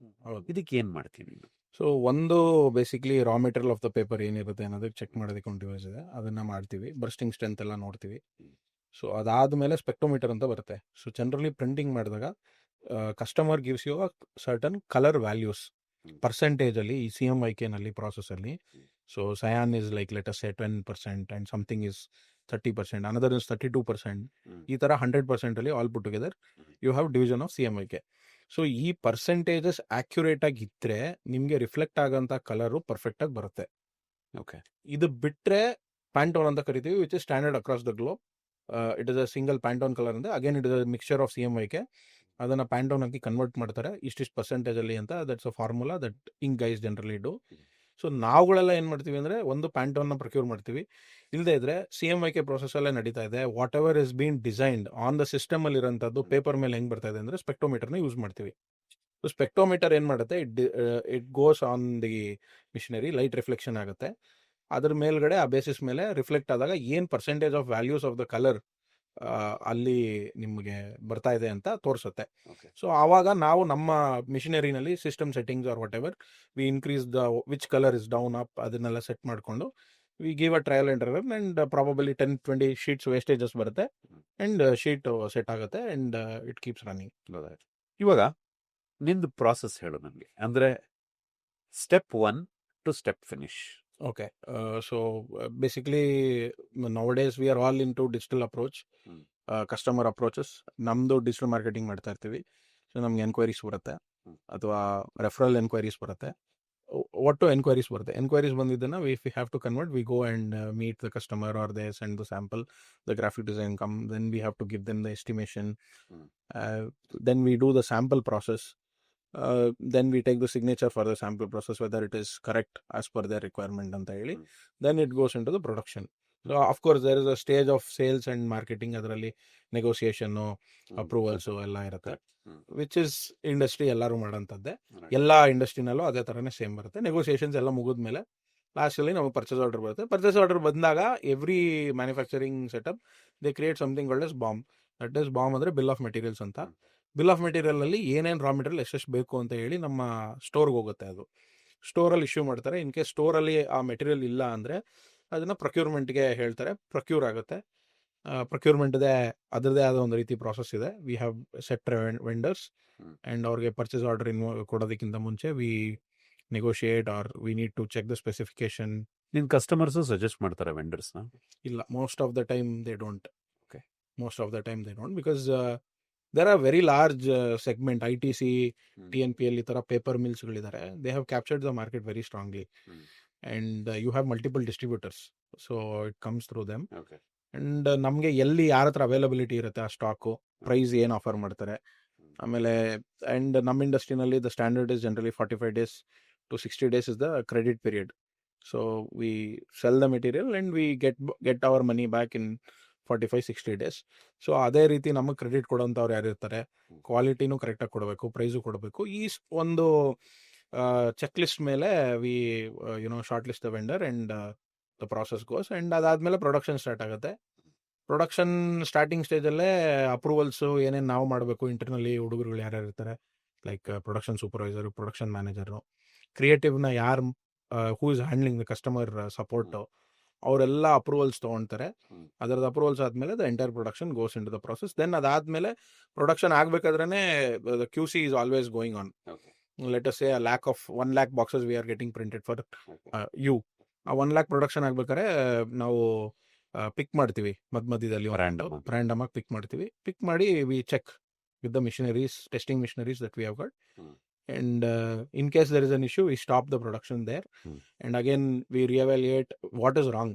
ಹೌದು. ಇದಕ್ಕೆ ಏನು ಮಾಡ್ತೀನಿ ನೀನು? ಸೊ ಒಂದು basically raw material of the paper ಏನಿರುತ್ತೆ ಅನ್ನೋದಕ್ಕೆ ಚೆಕ್ ಮಾಡೋದಕ್ಕೆ ಒಂದು ಡಿವೈಸ್ ಇದೆ, ಅದನ್ನು ಮಾಡ್ತೀವಿ. ಬರ್ಸ್ಟಿಂಗ್ ಸ್ಟ್ರೆಂತ್ ಎಲ್ಲ ನೋಡ್ತೀವಿ. ಸೊ ಅದಾದಮೇಲೆ ಸ್ಪೆಕ್ಟೋಮೀಟರ್ ಅಂತ ಬರುತ್ತೆ. ಸೊ ಜನರಲಿ ಪ್ರಿಂಟಿಂಗ್ ಮಾಡಿದಾಗ customer gives you certain colour values ಪರ್ಸೆಂಟೇಜಲ್ಲಿ ಈ CMYK ಪ್ರಾಸೆಸಲ್ಲಿ. So cyan is like let us say 10%, and something is 30%, another is 32%. ಈ ಥರ 100%ಅಲ್ಲಿ all put together you have division of CMYK. So ಈ percentages accurate ಆಗಿದ್ದರೆ ನಿಮಗೆ ರಿಫ್ಲೆಕ್ಟ್ ಆಗೋಂಥ ಕಲರು ಪರ್ಫೆಕ್ಟಾಗಿ ಬರುತ್ತೆ. ಓಕೆ. ಇದು ಬಿಟ್ಟರೆ ಪ್ಯಾಂಟೋನ್ ಅಂತ ಕರಿತೀವಿ, which is standard across the globe. It is a single Pantone colour ಅಂದರೆ again it is a mixture of CMYK. ಅದನ್ನು ಪ್ಯಾಂಟೋನ್ ಆಗಿ ಕನ್ವರ್ಟ್ ಮಾಡ್ತಾರೆ ಇಷ್ಟಿಷ್ಟು ಪರ್ಸೆಂಟೇಜಲ್ಲಿ ಅಂತ. That's a formula that ink guys generally do. So ನಾವುಗಳೆಲ್ಲ ಏನು ಮಾಡ್ತೀವಿ ಅಂದರೆ ಒಂದು ಪ್ಯಾಂಟೋನ್ನ ಪ್ರೊಕ್ಯೂರ್ ಮಾಡ್ತೀವಿ, ಇಲ್ಲದೇ ಇದ್ದರೆ CMYK ಪ್ರೊಸೆಸಲ್ಲೇ ನಡೀತಾ ಇದೆ, whatever is been designed on the ಸಿಸ್ಟಮಲ್ಲಿ ಇರೋಂಥದ್ದು ಪೇಪರ್ ಮೇಲೆ ಹೆಂಗೆ ಬರ್ತಾ ಇದೆ ಅಂದರೆ ಸ್ಪೆಕ್ಟೋಮೀಟರ್ನ ಯೂಸ್ ಮಾಡ್ತೀವಿ. ಸೊ ಸ್ಪೆಕ್ಟೋಮೀಟರ್ ಏನು ಮಾಡುತ್ತೆ, it goes on the machinery, light reflection ಆಗುತ್ತೆ, ಅದ್ರ ಮೇಲ್ಗಡೆ ಆ ಬೇಸಿಸ್ ಮೇಲೆ ರಿಫ್ಲೆಕ್ಟ್ ಆದಾಗ ಏನು percentage of values of the colour ಅಲ್ಲಿ ನಿಮಗೆ ಬರ್ತಾ ಇದೆ ಅಂತ ತೋರಿಸುತ್ತೆ. ಸೊ ಆವಾಗ ನಾವು ನಮ್ಮ ಮಿಷನರಿನಲ್ಲಿ system settings are whatever we increase the which colour is down up, ಅದನ್ನೆಲ್ಲ ಸೆಟ್ ಮಾಡಿಕೊಂಡು we give a trial and error, and probably 10-20 sheets wastages ಬರುತ್ತೆ, ಆ್ಯಂಡ್ ಶೀಟ್ ಸೆಟ್ ಆಗುತ್ತೆ, ಆ್ಯಂಡ್ ಇಟ್ ಕೀಪ್ಸ್ ರನ್ನಿಂಗ್. ಇವಾಗ ನಿಂದು process ಹೇಳು ನನಗೆ, ಅಂದರೆ step 1 to step finish. Okay, so basically nowadays we are all into digital approach, customer approaches. ನಮ್ಮದು digital marketing ಮಾಡ್ತಾ ಇರ್ತೀವಿ. ಸೊ ನಮ್ಗೆ ಎನ್ಕ್ವೈರೀಸ್ ಬರುತ್ತೆ ಅಥವಾ ರೆಫರಲ್ ಎನ್ಕ್ವೈರೀಸ್ ಬರುತ್ತೆ, ಒಟ್ಟು ಎನ್ಕ್ವೈರೀಸ್ ಬರುತ್ತೆ. ಎನ್ಕ್ವೈರೀಸ್ ಬಂದಿದ್ದನ್ನು we have to convert, we go and meet the customer or they send the sample, the graphic design come, then we have to give them the estimation, then we do the sample process. Then we take the signature for the sample process, whether it is correct as per their requirement ಅಂತ ಹೇಳಿ, then it goes into the production. So of course there is a stage of sales and marketing, ಅದರಲ್ಲಿ negotiation, approvals ಎಲ್ಲ ಇರುತ್ತೆ, which is industry ಎಲ್ಲರೂ ಮಾಡೋಂಥದ್ದೇ, ಎಲ್ಲ ಇಂಡಸ್ಟ್ರಿನಲ್ಲೂ ಅದೇ ಥರನೇ same ಬರುತ್ತೆ. ನೆಗೋಸಿಯೇಷನ್ಸ್ ಎಲ್ಲ ಮುಗಿದ್ಮೇಲೆ ಲಾಸ್ಟಲ್ಲಿ ನಮಗೆ ಪರ್ಚೇಸ್ ಆರ್ಡರ್ ಬರುತ್ತೆ. ಪರ್ಚೇಸ್ ಆರ್ಡರ್ ಬಂದಾಗ every manufacturing setup they create something called as BOM. That is BOM ಅಂದರೆ ಬಿಲ್ ಆಫ್ ಮೆಟೀರಿಯಲ್ಸ್ ಅಂತ. ಬಿಲ್ ಆಫ್ ಮೆಟೀರಿಯಲಲ್ಲಿ ಏನೇನು ರಾ ಮೆಟೀರಿಯಲ್ ಎಷ್ಟೆಷ್ಟು ಬೇಕು ಅಂತ ಹೇಳಿ ನಮ್ಮ ಸ್ಟೋರ್ಗೆ ಹೋಗುತ್ತೆ. ಅದು ಸ್ಟೋರಲ್ಲಿ ಇಶ್ಯೂ ಮಾಡ್ತಾರೆ. ಇನ್ ಕೇಸ್ ಸ್ಟೋರಲ್ಲಿ ಆ ಮೆಟೀರಿಯಲ್ ಇಲ್ಲ ಅಂದರೆ ಅದನ್ನು ಪ್ರೊಕ್ಯೂರ್ಮೆಂಟ್ಗೆ ಹೇಳ್ತಾರೆ, ಪ್ರೊಕ್ಯೂರ್ ಆಗುತ್ತೆ. ಪ್ರೊಕ್ಯೂರ್ಮೆಂಟ್ದೇ ಅದರದೇ ಆದ ಒಂದು ರೀತಿ ಪ್ರಾಸೆಸ್ ಇದೆ. We have set vendors, and ಅವ್ರಿಗೆ ಪರ್ಚೇಸ್ ಆರ್ಡರ್ ಕೊಡೋದಕ್ಕಿಂತ ಮುಂಚೆ we negotiate or we need to check the specification. ನಿನ್ನ ಕಸ್ಟಮರ್ಸು ಸಜೆಸ್ಟ್ ಮಾಡ್ತಾರೆ ವೆಂಡರ್ಸ್ನ? No, most of the time they don't. Okay, most of the time they don't, because there are very large segment, ITC, TNPL ಈ ಥರ paper ಮಿಲ್ಸ್ಗಳಿದ್ದಾರೆ. They have captured the market very strongly, and you have multiple distributors, so it comes through them. And ನಮಗೆ ಎಲ್ಲಿ ಯಾರ ಹತ್ರ availability ಇರುತ್ತೆ ಆ stock, price ಏನು ಆಫರ್ ಮಾಡ್ತಾರೆ, ಆಮೇಲೆ ಆ್ಯಂಡ್ ನಮ್ಮ ಇಂಡಸ್ಟ್ರಿನಲ್ಲಿ the standard is generally 45 days to 60 days is the credit period. So we sell the material and we get our money back in 45-60 days. So ಅದೇ ರೀತಿ ನಮಗೆ ಕ್ರೆಡಿಟ್ ಕೊಡೋಂಥವ್ರು ಯಾರು ಇರ್ತಾರೆ, ಕ್ವಾಲಿಟಿನೂ ಕರೆಕ್ಟಾಗಿ ಕೊಡಬೇಕು, ಪ್ರೈಸು ಕೊಡಬೇಕು. ಈ ಒಂದು ಚೆಕ್ ಲಿಸ್ಟ್ ಮೇಲೆ we shortlist the vendor and the process goes and ಅದಾದ್ಮೇಲೆ ಪ್ರೊಡಕ್ಷನ್ ಸ್ಟಾರ್ಟ್ ಆಗುತ್ತೆ. ಪ್ರೊಡಕ್ಷನ್ ಸ್ಟಾರ್ಟಿಂಗ್ ಸ್ಟೇಜಲ್ಲೇ ಅಪ್ರೂವಲ್ಸು ಏನೇನು ನಾವು ಮಾಡಬೇಕು, ಇಂಟರ್ನಲ್ಲಿ ಹುಡುಗರುಗಳು ಯಾರ್ಯಾರು ಇರ್ತಾರೆ, like production supervisor, production manager, ಕ್ರಿಯೇಟಿವ್ನ ಯಾರು who is handling the customer support, ಅವರೆಲ್ಲ ಅಪ್ರೂವಲ್ಸ್ ತೊಗೊಳ್ತಾರೆ. ಅದರದ್ದು ಅಪ್ರೂವಲ್ಸ್ ಆದಮೇಲೆ the entire production goes into the process. Then ಅದಾದಮೇಲೆ ಪ್ರೊಡಕ್ಷನ್ ಆಗಬೇಕಾದ್ರೇ the Q C is always going on. Let us say 1 lakh boxes we are getting printed for you. ಆ 1 lakh production ಆಗ್ಬೇಕಾದ್ರೆ ನಾವು ಪಿಕ್ ಮಾಡ್ತೀವಿ ಮಧ್ಯದಲ್ಲಿ random ಆಗಿ ಪಿಕ್ ಮಾಡ್ತೀವಿ. Pick ಮಾಡಿ we check with the machineries, testing machineries that we have got, and in case there is an issue we stop the production there and again we reevaluate what is wrong,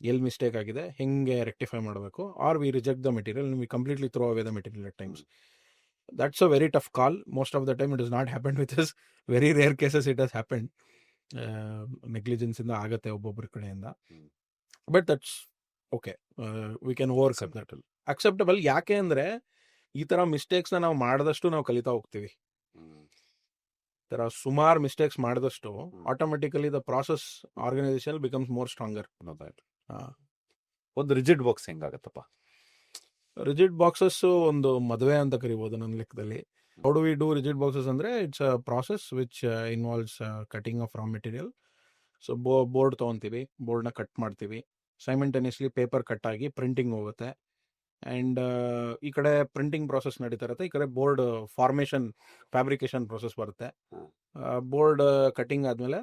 ಎಲ್ಲಿ mistake ಆಗಿದೆ, ಹೆಂಗೆ rectify ಮಾಡಬೇಕು, or we reject the material, we completely throw away the material at times. That's a very tough call. Most of the time it has not happened with us. Very rare cases it has happened. Negligence ಇಂದ ಆಗತ್ತೆ ಒಬ್ಬೊಬ್ಬರ ಕಡೆಯಿಂದ, but that's okay, we can overcome that. Acceptable. ಯಾಕೆ ಅಂದರೆ ಈ ಥರ ಮಿಸ್ಟೇಕ್ಸ್ನ ನಾವು ಮಾಡಿದಷ್ಟು ನಾವು ಕಲಿತಾ ಹೋಗ್ತೀವಿ. ಥರ ಸುಮಾರು ಮಿಸ್ಟೇಕ್ಸ್ ಮಾಡಿದಷ್ಟು automatically the process organisation becomes more stronger. ಒಂದು ರಿಜಿಡ್ ಬಾಕ್ಸ್ ಹೆಂಗಾಗತ್ತಪ್ಪ? ರಿಜಿಡ್ ಬಾಕ್ಸಸ್ ಒಂದು ಮದುವೆ ಅಂತ ಕರಿಬೋದು ನನ್ನ ಲೆಕ್ಕದಲ್ಲಿ. How do we do rigid boxes ಅಂದರೆ it's a process which involves cutting of raw material. So board ತೊಗೊತೀವಿ, ಬೋರ್ಡ್ನ ಕಟ್ ಮಾಡ್ತೀವಿ, ಸೈಮೆಂಟೇನಿಯಸ್ಲಿ ಪೇಪರ್ ಕಟ್ ಆಗಿ ಪ್ರಿಂಟಿಂಗ್ ಹೋಗುತ್ತೆ. ಆ್ಯಂಡ್ ಈ ಕಡೆ ಪ್ರಿಂಟಿಂಗ್ ಪ್ರಾಸೆಸ್ ನಡೀತಾ ಇರುತ್ತೆ, ಈ ಕಡೆ ಬೋರ್ಡ್ ಫಾರ್ಮೇಷನ್ ಫ್ಯಾಬ್ರಿಕೇಶನ್ ಪ್ರಾಸೆಸ್ ಬರುತ್ತೆ. ಬೋರ್ಡ್ ಕಟಿಂಗ್ ಆದಮೇಲೆ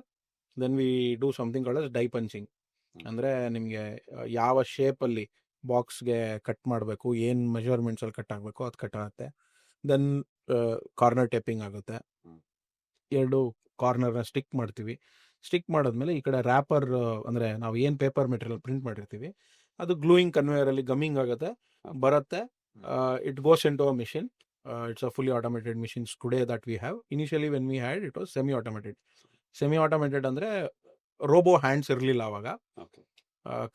then we do something called die punching. ಅಂದರೆ ನಿಮಗೆ ಯಾವ ಶೇಪಲ್ಲಿ ಬಾಕ್ಸ್ಗೆ ಕಟ್ ಮಾಡಬೇಕು, ಏನು ಮೆಜರ್ಮೆಂಟ್ಸಲ್ಲಿ ಕಟ್ ಆಗಬೇಕು ಅದು ಕಟ್ ಆಗುತ್ತೆ. ದೆನ್ ಕಾರ್ನರ್ ಟೇಪಿಂಗ್ ಆಗುತ್ತೆ. 2 ಕಾರ್ನರ್ನ ಸ್ಟಿಕ್ ಮಾಡ್ತೀವಿ. ಸ್ಟಿಕ್ ಮಾಡಿದ್ಮೇಲೆ ಈ ಕಡೆ ರ್ಯಾಪರ್, ಅಂದರೆ ನಾವು ಏನು ಪೇಪರ್ ಮೆಟೀರಿಯಲ್ ಪ್ರಿಂಟ್ ಮಾಡಿರ್ತೀವಿ ಅದು ಗ್ಲೂಯಿಂಗ್ ಕನ್ವೇಯರಲ್ಲಿ ಗಮ್ಮಿಂಗ್ ಆಗುತ್ತೆ, ಬರುತ್ತೆ. It goes into a machine. It's a fully automated machines today that we have. Initially when we had it was semi automated. Semi automated ಅಂದರೆ ರೋಬೋ ಹ್ಯಾಂಡ್ಸ್ ಇರಲಿಲ್ಲ ಅವಾಗ,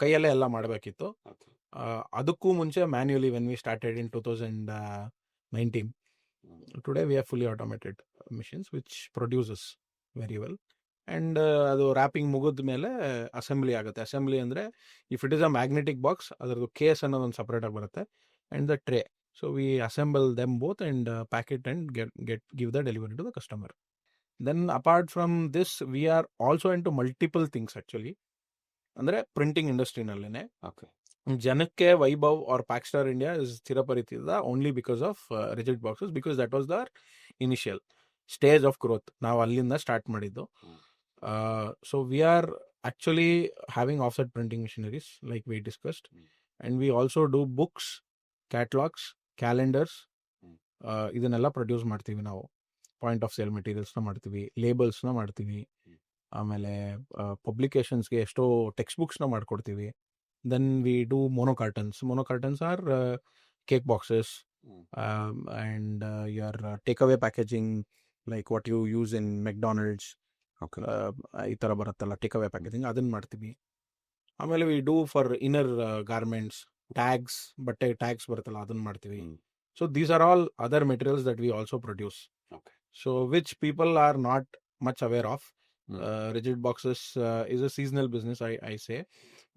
ಕೈಯಲ್ಲೇ ಎಲ್ಲ ಮಾಡಬೇಕಿತ್ತು. ಅದಕ್ಕೂ ಮುಂಚೆ manually when we started in 2019. Today we have fully automated machines which produces very well. And ಅದು wrapping ಮುಗಿದ ಮೇಲೆ ಅಸೆಂಬ್ಲಿ ಆಗುತ್ತೆ. ಅಸೆಂಬ್ಲಿ ಅಂದರೆ if it is a magnetic box ಅದರದ್ದು ಕೇಸ್ ಅನ್ನೋದೊಂದು ಸಪ್ರೇಟಾಗಿ ಬರುತ್ತೆ, and the tray. So we assemble them both and pack it and give the delivery to the customer. Then apart from this we are also into multiple things actually. ಅಂದರೆ printing ಇಂಡಸ್ಟ್ರಿನಲ್ಲೇ ಜನಕ್ಕೆ Vaibhav or Packstar India is ಸ್ಥಿರಪರಿತಿದ only because of rigid boxes, because that was their initial stage of growth. ನಾವು ಅಲ್ಲಿಂದ start ಮಾಡಿದ್ದು. So we are actually having offset printing machineries like we discussed, and we also do books, catalogs, calendars. ಇದನ್ನೆಲ್ಲ produce ಮಾಡ್ತೀವಿ ನಾವು. Point of sale ಮೆಟೀರಿಯಲ್ಸ್ನ ಮಾಡ್ತೀವಿ, ಲೇಬಲ್ಸ್ನ ಮಾಡ್ತೀವಿ, ಆಮೇಲೆ ಪಬ್ಲಿಕೇಶನ್ಸ್ಗೆ ಎಷ್ಟೋ ಟೆಕ್ಸ್ಟ್ ಬುಕ್ಸ್ನ ಮಾಡ್ಕೊಡ್ತೀವಿ. Then we do monocartons. Monocartons are cake boxes and your takeaway packaging like what you use in McDonald's. ಈ ಥರ ಬರುತ್ತಲ್ಲ ಟೇಕ್ ಅವೇ ಪ್ಯಾಕೇಜಿಂಗ್, ಅದನ್ನು ಮಾಡ್ತೀವಿ. ಆಮೇಲೆ we do for inner garments, tags, ಬಟ್ಟೆ ಟ್ಯಾಗ್ಸ್ ಬರುತ್ತಲ್ಲ ಅದನ್ನು ಮಾಡ್ತೀವಿ. So these are all other materials that we also produce. So which people are not much aware of. Rigid boxes is a seasonal business, I say,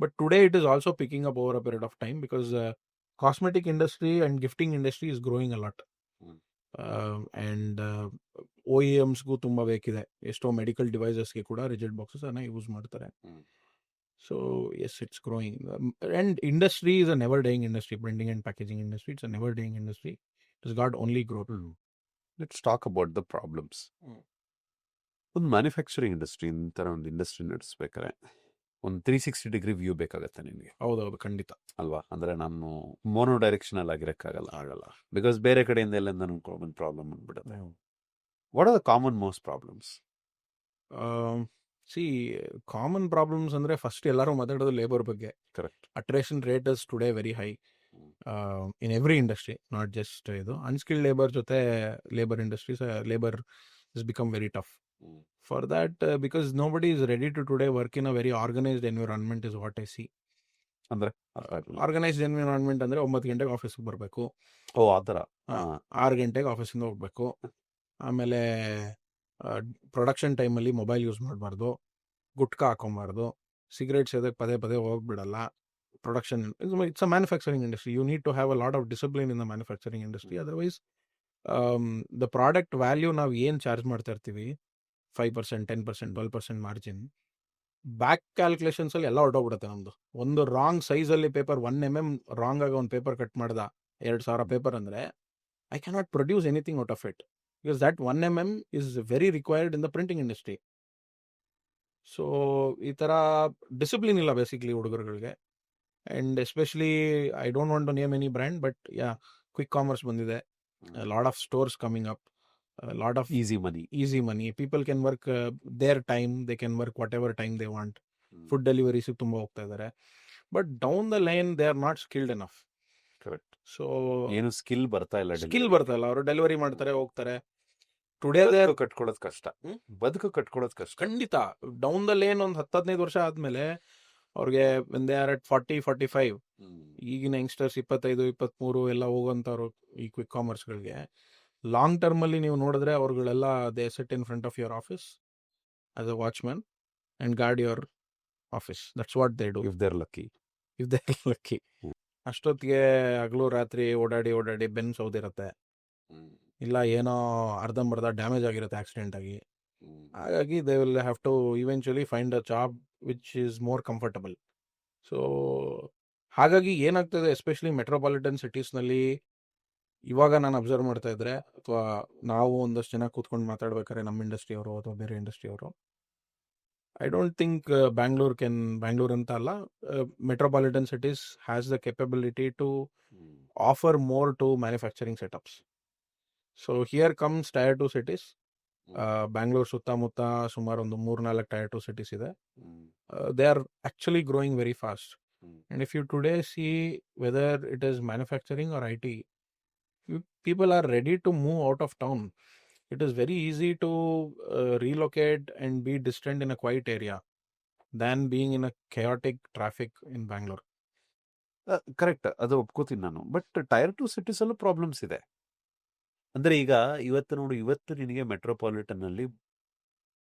but today it is also picking up over a period of time because cosmetic industry and gifting industry is growing a lot. And OEMಸ್ಗೂ ತುಂಬ ಬೇಕಿದೆ. ಎಷ್ಟೋ medical ಡಿವೈಸಸ್ಗೆ ಕೂಡ rigid ಬಾಕ್ಸಸನ್ನು use ಮಾಡ್ತಾರೆ. So yes, it's growing. And industry is a never dying industry. Printing and packaging industry it's a never dying industry. It is got only growth. Let's talk about the problems. ಒಂದು manufacturing industry, ಈ ಥರ ಒಂದು industry ನಡೆಸ್ಬೇಕಾದ್ರೆ ಒಂದು 360 degree view ಬೇಕಾಗತ್ತೆ ನಿನಗೆ. ಹೌದೌದು, ಖಂಡಿತ ಅಲ್ವಾ? ಅಂದರೆ ನಾನು ಮೋನೋ ಡೈರೆಕ್ಷನಲ್ ಆಗಿರೋಕ್ಕಾಗಲ್ಲ, ಬಿಕಾಸ್ ಬೇರೆ ಕಡೆಯಿಂದ ಎಲ್ಲ ನನಗೆ ಒಂದು ಪ್ರಾಬ್ಲಮ್ ಬಂದ್ಬಿಡುತ್ತೆ. What are the common most problems? See, common problems ಅಂದರೆ ಫಸ್ಟ್ ಎಲ್ಲರೂ ಮಾತಾಡೋದು ಲೇಬರ್ ಬಗ್ಗೆ. Correct. Attrition rate is today very high in every industry, not just ಇದು. ಅನ್ಸ್ಕಿಲ್ಡ್ ಲೇಬರ್ ಜೊತೆ labour industries, labour is become very tough. For that, because nobody is ready to today work in a very organized environment is what I see. ಅಂದರೆ organised environment ಅಂದರೆ 9 ಗಂಟೆಗೆ ಆಫೀಸ್ಗೆ ಬರಬೇಕು, ಓ ಆ ಥರ 6 ಗಂಟೆಗೆ ಆಫೀಸಿಂದ ಹೋಗ್ಬೇಕು, ಆಮೇಲೆ ಪ್ರೊಡಕ್ಷನ್ ಟೈಮಲ್ಲಿ ಮೊಬೈಲ್ ಯೂಸ್ ಮಾಡಬಾರ್ದು, ಗುಟ್ಕಾ ಹಾಕೊಬಾರ್ದು, ಸಿಗರೇಟ್ಸ್ ಎದಕ್ಕೆ ಪದೇ ಪದೇ ಹೋಗ್ಬಿಡಲ್ಲ. Production it's a manufacturing industry. You need to have a lot of discipline in the manufacturing industry. Otherwise the product value ನಾವು ಏನು ಚಾರ್ಜ್ ಮಾಡ್ತಾ ಇರ್ತೀವಿ, 5%, 10%, 12% ಮಾರ್ಜಿನ್, ಬ್ಯಾಕ್ ಕ್ಯಾಲ್ಕುಲೇಷನ್ಸ್ ಅಲ್ಲಿ ಎಲ್ಲ ಹೊರಟೋಗ್ಬಿಡುತ್ತೆ ನಮ್ದು. ಒಂದು ರಾಂಗ್ ಸೈಜಲ್ಲಿ ಪೇಪರ್ 1 mm ರಾಂಗ್ ಆಗಿ ಒಂದು ಪೇಪರ್ ಕಟ್ ಮಾಡ್ದ 2,000 ಪೇಪರ್ ಅಂದರೆ I cannot produce anything out of it, because that 1 mm is very required in the printing industry. So ಈ ಥರ ಡಿಸಿಪ್ಲಿನ್ ಇಲ್ಲ ಬೇಸಿಕ್ಲಿ ಹುಡುಗರುಗಳಿಗೆ. And especially I don't want to name any brand, but yeah, quick commerce ಬಂದಿದೆ, lot of stores coming up, lot of easy money. easy money. People can work their time, they can work whatever time they want. Food ಡೆಲಿವರೀಸಿಗೆ ತುಂಬ ಹೋಗ್ತಾ ಇದ್ದಾರೆ, but down the line they are not skilled enough. Correct. So ಏನು skill ಬರ್ತಾ ಇಲ್ಲ. Skill ಬರ್ತಾ ಇಲ್ಲ, ಅವರು ಡೆಲಿವರಿ ಮಾಡ್ತಾರೆ ಹೋಗ್ತಾರೆ. ಟುಡೇ ಬದುಕು ಕಟ್ಕೊಳ್ಳೋದು ಕಷ್ಟ. ಬದುಕು ಕಟ್ಕೊಳ್ಳೋದು ಕಷ್ಟ. ಖಂಡಿತ ಡೌನ್ ದ ಲೇನ್ ಒಂದು 10-15 ವರ್ಷ ಆದ್ಮೇಲೆ ಅವ್ರಿಗೆ ದೇ ಆರ್ ಅಟ್ 40-45, ಈಗಿನ ಯಂಗ್ಸ್ಟರ್ಸ್ 25-23 ಎಲ್ಲ ಹೋಗೋಂಥವ್ರು ಈ ಕ್ವಿಕ್ ಕಾಮರ್ಸ್ಗಳಿಗೆ. ಲಾಂಗ್ ಟರ್ಮಲ್ಲಿ ನೀವು ನೋಡಿದ್ರೆ ಅವ್ರುಗಳೆಲ್ಲ they set in front of your office as a watchman and guard your office. That's what they do if they're lucky. If they lucky. ಅಷ್ಟೊತ್ತಿಗೆ ಹಗಲು ರಾತ್ರಿ ಓಡಾಡಿ ಬೆನ್ ಸೌದಿರುತ್ತೆ, ಇಲ್ಲ ಏನೋ ಅರ್ಧಂಬರ್ಧ ಡ್ಯಾಮೇಜ್ ಆಗಿರುತ್ತೆ ಆಕ್ಸಿಡೆಂಟ್ ಆಗಿ. ಹಾಗಾಗಿ they will have to eventually find a job which is more comfortable. So ಹಾಗಾಗಿ ಏನಾಗ್ತದೆ, ಎಸ್ಪೆಷಲಿ ಮೆಟ್ರೋಪಾಲಿಟನ್ ಸಿಟೀಸ್ನಲ್ಲಿ ಇವಾಗ ನಾನು ಅಬ್ಸರ್ವ್ ಮಾಡ್ತಾ ಇದ್ರೆ, ಅಥವಾ ನಾವು ಒಂದಷ್ಟು ಜನ ಕೂತ್ಕೊಂಡು ಮಾತಾಡ್ಬೇಕಾದ್ರೆ ನಮ್ಮ ಇಂಡಸ್ಟ್ರಿಯವರು ಅಥವಾ ಬೇರೆ ಇಂಡಸ್ಟ್ರಿಯವರು, ಐ ಡೋಂಟ್ ಥಿಂಕ್ ಬ್ಯಾಂಗ್ಳೂರ್ ಅಂತ ಅಲ್ಲ, metropolitan cities has the capability to offer more to manufacturing setups. So here comes tier 2 cities. Bangalore ಸುತ್ತಮುತ್ತ ಸುಮಾರು ಒಂದು 3-4 ಟೈರ್ 2 ಸಿಟೀಸ್ ಇದೆ. They are actually growing very fast. And if you today see whether it is manufacturing or IT, people are ready to move out of town. It is very easy to relocate and be distant in a quiet area than being in a chaotic traffic in Bangalore. Correct, ಅದು ಒಪ್ಕೋತೀನಿ ನಾನು. But tyre 2 cities ಅಲ್ಲೂ problems ಇದೆ. ಅಂದ್ರೆ ಈಗ ಇವತ್ತು ನಿನಗೆ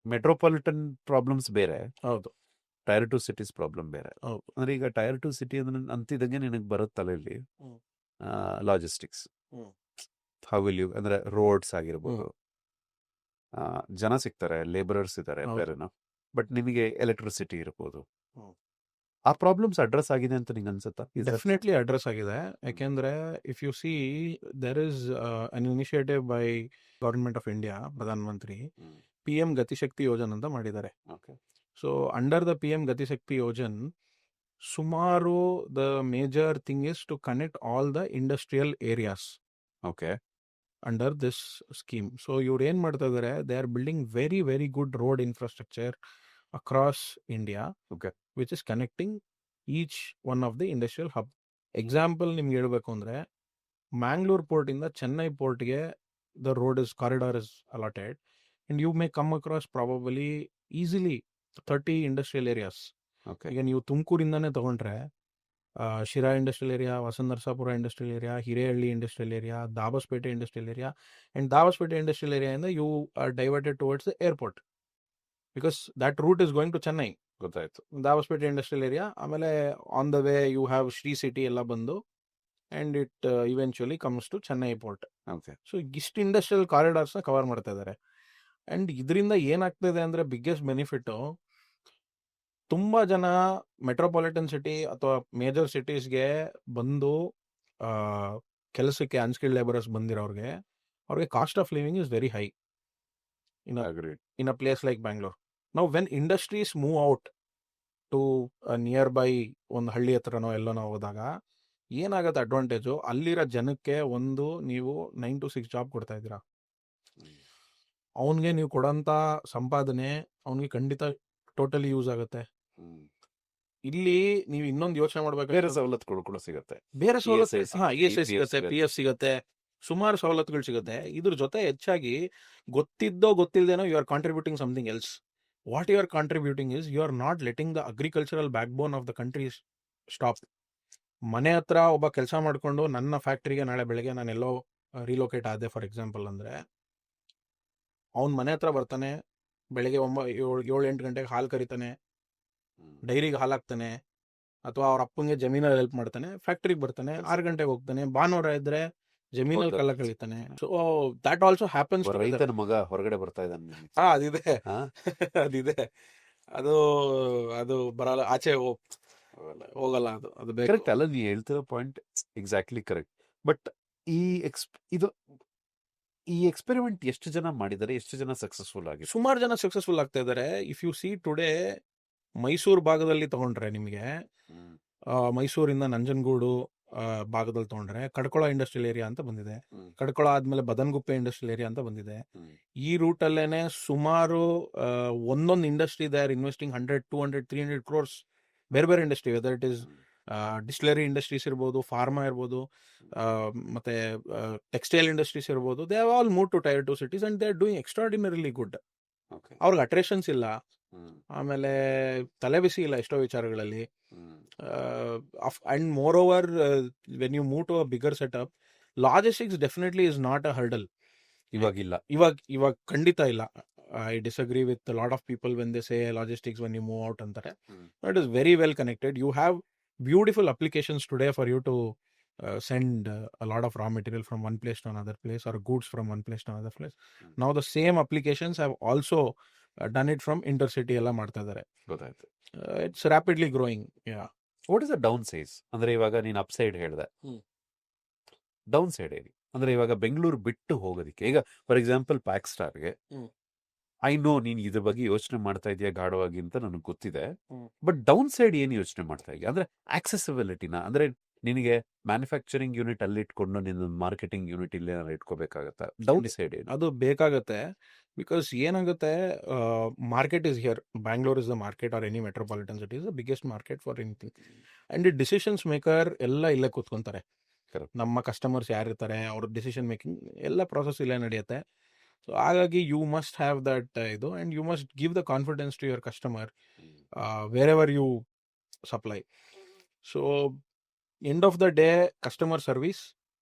metropolitan problems ಬೇರೆ, ಹೌದು, ಟೈರ್ 2 ಸಿಟೀಸ್ ಪ್ರಾಬ್ಲಮ್ ಬೇರೆ. ಹೌದು. ಅಂದ್ರೆ ಈಗ ಟೈರ್ 2 ಸಿಟಿ ಅಂದ್ರೆ ಅಂತಿದಂಗೆ ನಿನಗೆ ಬರುತ್ತಲ್ಲ ಇಲ್ಲಿ ಲಾಜಿಸ್ಟಿಕ್ಸ್, ಹೌ ವಿಲ್ ಯು, ಅಂದ್ರೆ ರೋಡ್ಸ್ ಆಗಿರ್ಬೋದು, ಜನ ಸಿಗ್ತಾರೆ, ಲೇಬರರ್ಸ್ ಇದ್ದಾರೆ, ಬೇರೆನ. ಬಟ್ ನಿಮಗೆ ಎಲೆಕ್ಟ್ರಿಸಿಟಿ ಇರ್ಬೋದು. ಆ ಪ್ರಾಬ್ಲಮ್ಸ್ ಅಡ್ರೆಸ್ ಆಗಿದೆ ಅಂತ ನಿಂಗೆ ಅನ್ಸುತ್ತಾ? ಡೆಫಿನೆಟ್ಲಿ ಅಡ್ರೆಸ್ ಆಗಿದೆ. ಯಾಕೆಂದ್ರೆ if you see there is an initiative by government of India, Pradhan Mantri PM Gatishakti Yojana ಅಂತ ಮಾಡಿದ್ದಾರೆ. So under the PM Gatishakti Yojana, ಸುಮಾರು the major thing is to connect all the industrial areas okay under this scheme. So ಇವ್ರು ಏನು ಮಾಡ್ತಾ ಇದ್ದಾರೆ, they are building very very good road infrastructure across India, which is connecting each one of the industrial hub. Example ನಿಮ್ಗೆ ಹೇಳ್ಬೇಕು ಅಂದರೆ, ಮ್ಯಾಂಗ್ಳೂರ್ ಪೋರ್ಟಿಂದ ಚೆನ್ನೈ ಪೋರ್ಟ್ಗೆ the road is corridor is allotted, and you may come across probably easily 30 industrial areas. ಈಗ ನೀವು ತುಮಕೂರಿಂದನೇ ತಗೊಂಡ್ರೆ Sira industrial area, Vasanthanarasapura industrial area, Hirehalli industrial area, Dabaspete industrial area, and Dabaspete industrial ಏರಿಯಾಯಿಂದ you are diverted towards the airport, because that route is going to Chennai. ಗೊತ್ತಾಯ್ತು. Dabaspete industrial area, ಆಮೇಲೆ on the way you have Sri City ಎಲ್ಲ ಬಂದು, and it eventually comes to Chennai port. So ಇಷ್ಟು industrial ಕಾರಿಡಾರ್ಸ್ನ cover ಮಾಡ್ತಾ ಇದ್ದಾರೆ. And ಇದರಿಂದ ಏನಾಗ್ತಿದೆ ಅಂದರೆ, ಬಿಗ್ಗೆಸ್ಟ್ ಬೆನಿಫಿಟ್ಟು, ತುಂಬ ಜನ ಮೆಟ್ರೋಪಾಲಿಟನ್ ಸಿಟಿ ಅಥವಾ ಮೇಜರ್ ಸಿಟೀಸ್ಗೆ ಬಂದು ಕೆಲಸಕ್ಕೆ ಅನ್ಸ್ಕಿಲ್ಡ್ ಲೇಬರರ್ಸ್ ಬಂದಿರೋರಿಗೆ, ಅವ್ರಿಗೆ cost of living is very high in a place like Bangalore. ನಾವು when industries move out to nearby ಒಂದು ಹಳ್ಳಿ ಹತ್ರನೋ ಎಲ್ಲನೋ ಹೋದಾಗ ಏನಾಗುತ್ತೆ ಅಡ್ವಾಂಟೇಜು, ಅಲ್ಲಿರೋ ಜನಕ್ಕೆ ಒಂದು ನೀವು 9 to 6 ಜಾಬ್ ಕೊಡ್ತಾ ಇದ್ದೀರಾ, ಅವನಿಗೆ ನೀವು ಕೊಡೋಂಥ ಸಂಪಾದನೆ ಅವನಿಗೆ ಖಂಡಿತ ಟೋಟಲಿ ಯೂಸ್ ಆಗುತ್ತೆ. ಇಲ್ಲಿ ನೀವು ಇನ್ನೊಂದು ಯೋಚನೆ ಮಾಡ್ಬೇಕು, ಬೇರೆ ಸವಲತ್ತುಗಳು ಕೂಡ ಸಿಗುತ್ತೆ, ಬೇರೆ ಸವಲತ್ತು, ESI ಸಿಗುತ್ತೆ, PF ಸಿಗುತ್ತೆ, ಸುಮಾರು ಸವಲತ್ತುಗಳು ಸಿಗುತ್ತೆ. ಇದ್ರ ಜೊತೆ ಹೆಚ್ಚಾಗಿ ಗೊತ್ತಿದ್ದೋ ಗೊತ್ತಿಲ್ಲದೇನೋ you are contributing something else. What you are contributing is, you are not letting the agricultural backbone of the country stop. ಮನೆ ಹತ್ರ ಒಬ್ಬ ಕೆಲಸ ಮಾಡಿಕೊಂಡು ನನ್ನ ಫ್ಯಾಕ್ಟ್ರಿಗೆ ನಾಳೆ ಬೆಳಗ್ಗೆ ನಾನು ಎಲ್ಲೋ ರಿಲೋಕೇಟ್ ಆದೆ ಫಾರ್ ಎಕ್ಸಾಂಪಲ್ ಅಂದರೆ, ಅವ್ನ ಮನೆ ಹತ್ರ ಬರ್ತಾನೆ, ಬೆಳಿಗ್ಗೆ 7-8 ಗಂಟೆಗೆ ಹಾಲು ಕರಿತಾನೆ, ಡೈರಿಗೆ ಹಾಲು ಹಾಕ್ತಾನೆ, ಅಥವಾ ಅವ್ರ ಅಪ್ಪಂಗೆ ಜಮೀನಲ್ಲಿ ಹೆಲ್ಪ್ ಮಾಡ್ತಾನೆ, ಫ್ಯಾಕ್ಟ್ರಿಗೆ ಬರ್ತಾನೆ, 6 ಗಂಟೆಗೆ ಹೋಗ್ತಾನೆ, ಭಾನುವಾರ ಇದ್ರೆ ಜಮೀನಲ್ಲಿ ಕಲ್ಲ ಕಳೀತಾನೆ. So that also happens. ರೈತನ ಮಗ ಹೊರಗಡೆ ಬರ್ತಾ ಇದ್ದಾನೆ. ಅದಿದೆ ಅದಿದೆ, ಅದು ಅದು ಬರಲ್ಲ, ಆಚೆ ಹೋಗಲ್ಲ, ಅದು ಬೇಕು. ಕರೆಕ್ಟ್ ಅಲ್ಲ, ನೀ ಹೇಳ್ತಿರೋ ಪಾಯಿಂಟ್ ಎಕ್ಸಾಕ್ಟ್ಲಿ ಕರೆಕ್ಟ್. ಬಟ್ ಇದು ಈ ಎಕ್ಸ್ಪೆರಿಮೆಂಟ್ ಎಷ್ಟು ಜನ ಮಾಡಿದ್ದಾರೆ, ಎಷ್ಟು ಜನ ಸಕ್ಸಸ್ಫುಲ್ ಆಗಿದೆ? ಸುಮಾರು ಜನ ಸಕ್ಸಸ್ಫುಲ್ ಆಗ್ತಾ ಇದ್ದಾರೆ. If you C today Mysuru ಭಾಗದಲ್ಲಿ ತಗೊಂಡ್ರೆ ನಿಮಗೆ, ಮೈಸೂರಿಂದ ನಂಜನಗೂಡು ಭಾಗದಲ್ಲಿ ತಗೊಂಡ್ರೆ ಕಡ್ಕೊಳ ಇಂಡಸ್ಟ್ರಿಯಲ್ ಏರಿಯಾ ಅಂತ ಬಂದಿದೆ. ಕಡ್ಕೊಳ ಆದ್ಮೇಲೆ ಬದನಗುಪ್ಪೆ ಇಂಡಸ್ಟ್ರಿಯಲ್ ಏರಿಯಾ ಅಂತ ಬಂದಿದೆ. ಈ ರೂಟ್ ಅಲ್ಲೇನೆ ಸುಮಾರು ಒಂದೊಂದು industry they are investing 100, 200, 300 crores. ಬೇರೆ ಬೇರೆ industry, whether it is distillery industries ಇರ್ಬೋದು, ಫಾರ್ಮಾ ಇರ್ಬೋದು, ಮತ್ತೆ ಟೆಕ್ಸ್ಟೈಲ್ ಇಂಡಸ್ಟ್ರೀಸ್ ಇರ್ಬೋದು. They have all move to Tier 2 cities and they are doing extraordinarily good. ಅವ್ರಿಗೆ ಅಟ್ರೇಷನ್ಸ್ ಇಲ್ಲ, ಆಮೇಲೆ ತಲೆಬಿಸಿ ಇಲ್ಲ ಎಷ್ಟೋ ವಿಚಾರಗಳಲ್ಲಿ. And moreover when you move to a bigger setup, logistics definitely is not a hurdle. ಇವಾಗ ಖಂಡಿತ ಇಲ್ಲ. I disagree with lot of people when they say logistics when you move out ಅಂತಾರೆ. It is very well connected. You have beautiful applications today for you to send a lot of raw material from one place to another place, or goods from one place to another place. Now the same applications have also done it from intercity ಎಲ್ಲ ಮಾಡ್ತಾ ಇದ್ದಾರೆ. ಗೊತ್ತಾಯ್ತು. It's rapidly growing. Yeah. What is the downside? ಅಂದ್ರೆ ಇವಾಗ ನೀನು upside ಹೇಳ್ದೆ, downside ಏರಿ ಅಂದ್ರೆ ಇವಾಗ ಬೆಂಗಳೂರು ಬಿಟ್ಟು ಹೋಗೋದಿಕ್ಕೆ, ಈಗ ಫಾರ್ ಎಕ್ಸಾಂಪಲ್ ಪ್ಯಾಕ್ ಸ್ಟಾರ್ಗೆ, ಐ ನೋ ನೀನ್ ಇದ್ರ ಬಗ್ಗೆ ಯೋಚನೆ ಮಾಡ್ತಾ ಇದೆಯಾ ಗಾಢವಾಗಿ ಅಂತ ನನಗೆ ಗೊತ್ತಿದೆ. ಬಟ್ ಡೌನ್ ಸೈಡ್ ಏನು ಯೋಚನೆ ಮಾಡ್ತಾ ಇದೆಯಾ? ಅಂದ್ರೆ ಆಕ್ಸೆಸಿಬಿಲಿಟಿನ, ಅಂದ್ರೆ ನಿನಗೆ ಮ್ಯಾನುಫ್ಯಾಕ್ಚರಿಂಗ್ ಯೂನಿಟ್ ಅಲ್ಲಿ ಇಟ್ಕೊಂಡು ನಿನ್ನ ಮಾರ್ಕೆಟಿಂಗ್ ಯೂನಿಟ್ ಇಲ್ಲಿ ಇಟ್ಕೋಬೇಕಾಗತ್ತಾ? ಡೌನ್ ಸೈಡ್ ಅದು ಬೇಕಾಗತ್ತೆ. ಬಿಕಾಸ್ ಏನಾಗುತ್ತೆ, market is here. Bangalore is the market, R any metropolitan city is the biggest market for anything. And decisions maker ಎಲ್ಲ ಇಲ್ಲೇ ಕೂತ್ಕೊಂತಾರೆ. ನಮ್ಮ ಕಸ್ಟಮರ್ಸ್ ಯಾರಿರ್ತಾರೆ, ಅವ್ರ ಡಿಸಿಷನ್ ಮೇಕಿಂಗ್ ಎಲ್ಲ ಪ್ರಾಸೆಸ್ ಇಲ್ಲೇ ನಡೆಯುತ್ತೆ. ಸೊ ಹಾಗಾಗಿ ಯು ಮಸ್ಟ್ ಹ್ಯಾವ್ ದಟ್ ಇದು, and you must give the confidence to your customer wherever you supply. So end of the day, customer service,